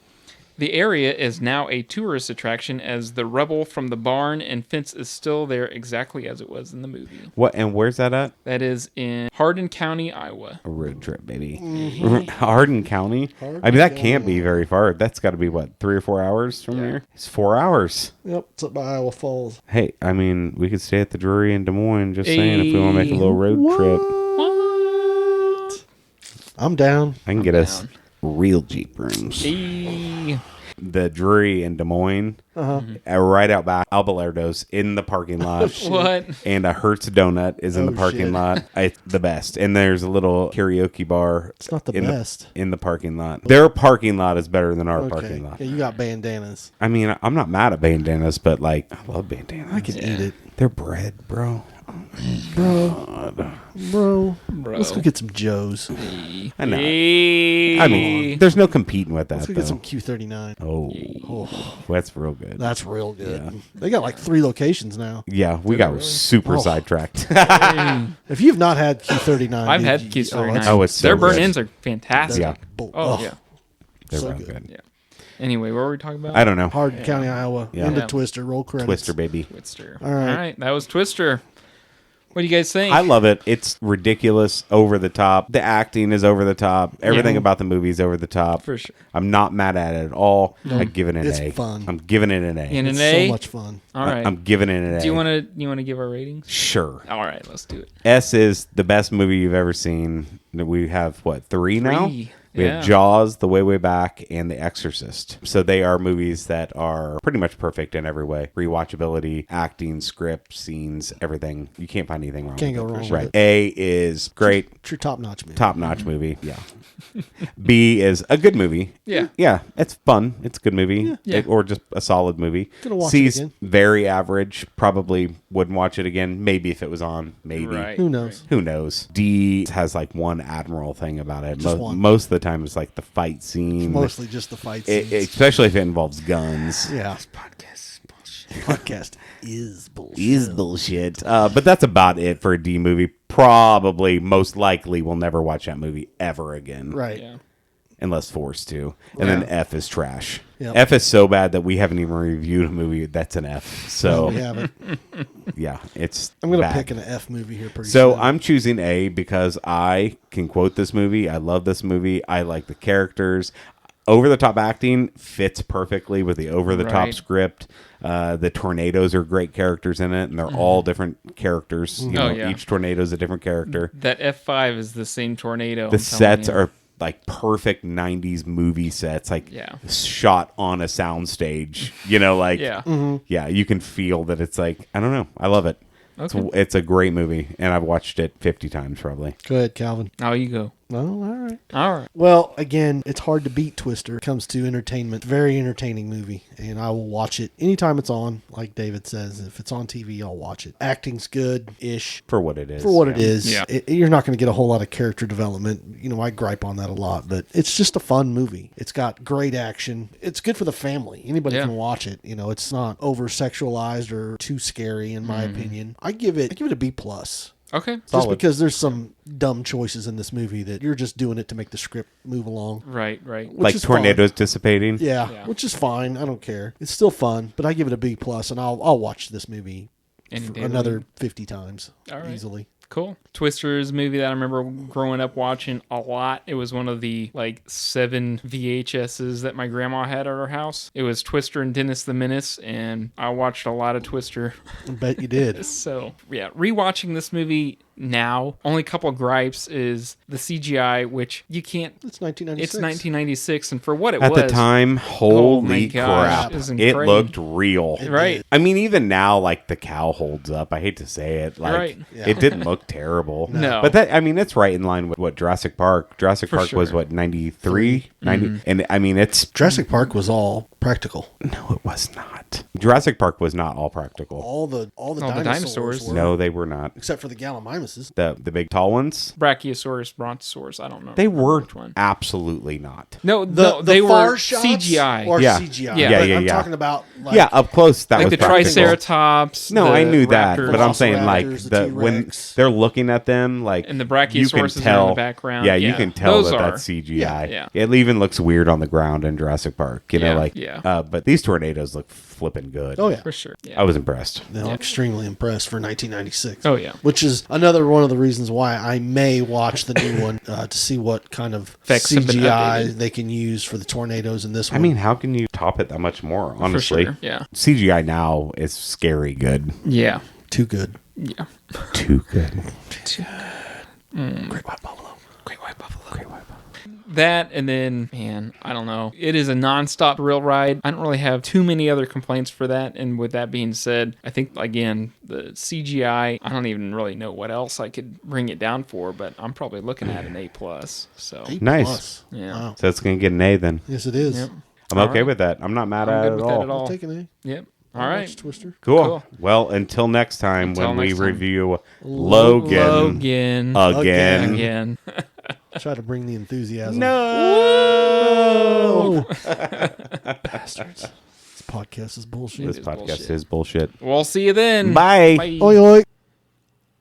The area is now a tourist attraction as the rubble from the barn and fence is still there exactly as it was in the movie. What and where's that at? That is in Hardin County, Iowa. A road trip, baby. Mm-hmm. Hardin County? I mean, that can't be very far. That's got to be, 3 or 4 hours from here? It's 4 hours. Yep, it's up by Iowa Falls. Hey, I mean, we could stay at the Drury in Des Moines, just saying, if we want to make a little road trip. What? I'm down. I can get us real Jeep rooms. Hey. The Drury in Des Moines, right out back, Albelardo's in the parking lot. What? And a Hertz Donut is in the parking lot. It's the best. And there's a little karaoke bar. It's not the best. In the parking lot. Their parking lot is better than our parking lot. Yeah, you got bandanas. I mean, I'm not mad at bandanas, but I love bandanas. I can eat it. They're bread, bro. Bro. Let's go get some Joes. I know. Hey. I mean, there's no competing with that, Let's go though. get some Q39. Oh, that's real good. That's real good. They got like 3 locations now. Yeah, we got super sidetracked. If you've not had Q39, I've had Q39. Oh, it's so Their burn good. ins are fantastic. Yeah. Oh, yeah. They're So real good. good. Yeah. Anyway, what were we talking about? I don't know. Hardin County, Iowa. Yeah. Into Yeah. Twister. Roll credits. Twister, baby. Twister. All right. All right. That was Twister. What do you guys think? I love it. It's ridiculous, over the top. The acting is over the top. Everything about the movie is over the top. For sure. I'm not mad at it at all. I give it an It's A. fun. I'm giving it an A. In an It's A? so much fun. All right. I'm giving it an A. Do you want to give our ratings? Sure. All right, let's do it. S is the best movie you've ever seen. We have, 3 now? 3. We Yeah. have Jaws, The Way, Way Back, and The Exorcist. So they are movies that are pretty much perfect in every way. Rewatchability, acting, script, scenes, everything. You can't find anything wrong Can't with go it. wrong with Right. it. A is great. It's your top-notch movie. Top-notch movie. Yeah. B is a good movie. Yeah. Yeah, it's fun. It's a good movie. Yeah. Or just a solid movie. Gonna watch it C's again. very average. Probably wouldn't watch it again. Maybe if it was on. Maybe. Right. Who knows? Who knows? D has one admiral thing about it. Just one. Most of the time it's the fight scene. Mostly just the fight scenes. Especially if it involves guns. Yeah. Podcast is bullshit. Podcast is bullshit. Is bullshit. But that's about it for a D movie. Probably, most likely, we'll never watch that movie ever again. Right. Yeah. Unless forced to. And then F is trash. Yep. F is so bad that we haven't even reviewed a movie that's an F. So, We haven't. yeah, it's I'm going to bad. pick an F movie here pretty So soon. I'm choosing A because I can quote this movie. I love this movie. I like the characters. Over the top acting fits perfectly with the over the top Right. script. The tornadoes are great characters in it, and they're all different characters. You know, yeah. each tornado is a different character. That F5 is the same tornado. The sets are perfect 90s movie sets, Yeah. shot on a soundstage. You know, Yeah. yeah, you can feel that it's I don't know. I love it. Okay. It's a great movie, and I've watched it 50 times probably. Go ahead, Calvin. Now you go. Oh, all right. All right. Well, again, it's hard to beat Twister when it comes to entertainment. Very entertaining movie, and I will watch it anytime it's on. Like David says, if it's on TV, I'll watch it. Acting's good-ish. For what it is. For what it is. Yeah. You're not going to get a whole lot of character development. You know, I gripe on that a lot, but it's just a fun movie. It's got great action. It's good for the family. Anybody Yeah. can watch it. You know, it's not over-sexualized or too scary, in my opinion. I give it a B+. Okay. Just Solid. because there's some dumb choices in this movie that you're just doing it to make the script move along. Right. Which is tornadoes dissipating. Yeah, Yeah. which is fine. I don't care. It's still fun, but I give it a B+, and I'll watch this movie Any for day of the another week. 50 times All right. easily. Cool. Twister's movie that I remember growing up watching a lot. It was one of the 7 VHSs that my grandma had at her house. It was Twister and Dennis the Menace, and I watched a lot of Twister. I bet you did. So, yeah, rewatching this movie now, only couple gripes is the CGI, which you can't. It's 1996. It's 1996, and for what it At was. the time, holy gosh, crap. it was It incredible. looked real. Right. I mean, even now, the cow holds up. I hate to say it. Right. It didn't look terrible. No. But it's right in line with what Jurassic Park. Jurassic For Park was, sure. 93? 90? And I mean, it's Jurassic Park was all practical. No, it was not. Jurassic Park was not all practical. All the the dinosaurs. were, No, they were not. except for the Gallimimuses. The big tall ones. Brachiosaurus, Brontosaurus. I don't know. They were which one. absolutely not. No, The they far were shots CGI. or Yeah. CGI. Yeah, But yeah, I'm yeah. talking about like, Yeah, up close that Like was the practical. Triceratops. No, the I knew that, raptors, but I'm saying like Velociraptors, the the when T-Rex. they're looking at them, like And the you can Brachiosaurus are tell in the background. Yeah, you can tell Those that are. that's CGI. Yeah. It even looks weird on the ground in Jurassic Park. You know, Yeah, like yeah. But these tornadoes look flipping good. Oh, yeah. for sure. I Yeah. was impressed. I'm extremely impressed for 1996. Oh yeah. Which is another one of the reasons why I may watch the new one to see what kind of Effects have been CGI updated. they can use for the tornadoes in this I one. mean, how can you top it that much more? Honestly, For sure. Yeah. CGI now is scary good. Yeah. too good. Yeah. Too good. Great white buffalo. Great white buffalo. Great white buffalo. That and then, man, I don't know. It is a nonstop thrill ride. I don't really have too many other complaints for that. And with that being said, I think again the CGI. I don't even really know what else I could bring it down for, but I'm probably looking at an A+. So A+. Nice. Yeah. Wow. So it's gonna get an A then. Yes, it is. Yep. I'm All okay right. with that. I'm not mad I'm at good it with at that all. at all. I'll take an A. Yep. I'll All watch right. Twister. Cool. Cool. Well, until next time Until when we next time. review Logan, Logan. again. Again. Try to bring the enthusiasm. No. Bastards. This podcast is bullshit. This is podcast bullshit. is bullshit. We'll see you then. Bye. Bye. Oi, oi.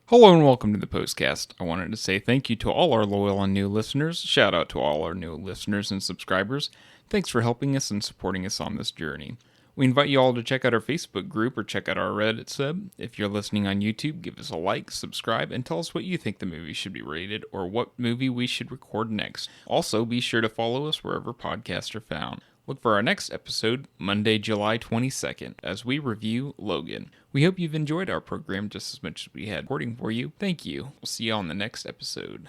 Hello and welcome to the Postcast. I wanted to say thank you to all our loyal and new listeners. Shout out to all our new listeners and subscribers. Thanks for helping us and supporting us on this journey. We invite you all to check out our Facebook group or check out our Reddit sub. If you're listening on YouTube, give us a like, subscribe, and tell us what you think the movie should be rated or what movie we should record next. Also, be sure to follow us wherever podcasts are found. Look for our next episode, Monday, July 22nd, as we review Logan. We hope you've enjoyed our program just as much as we had recording for you. Thank you. We'll see you on the next episode.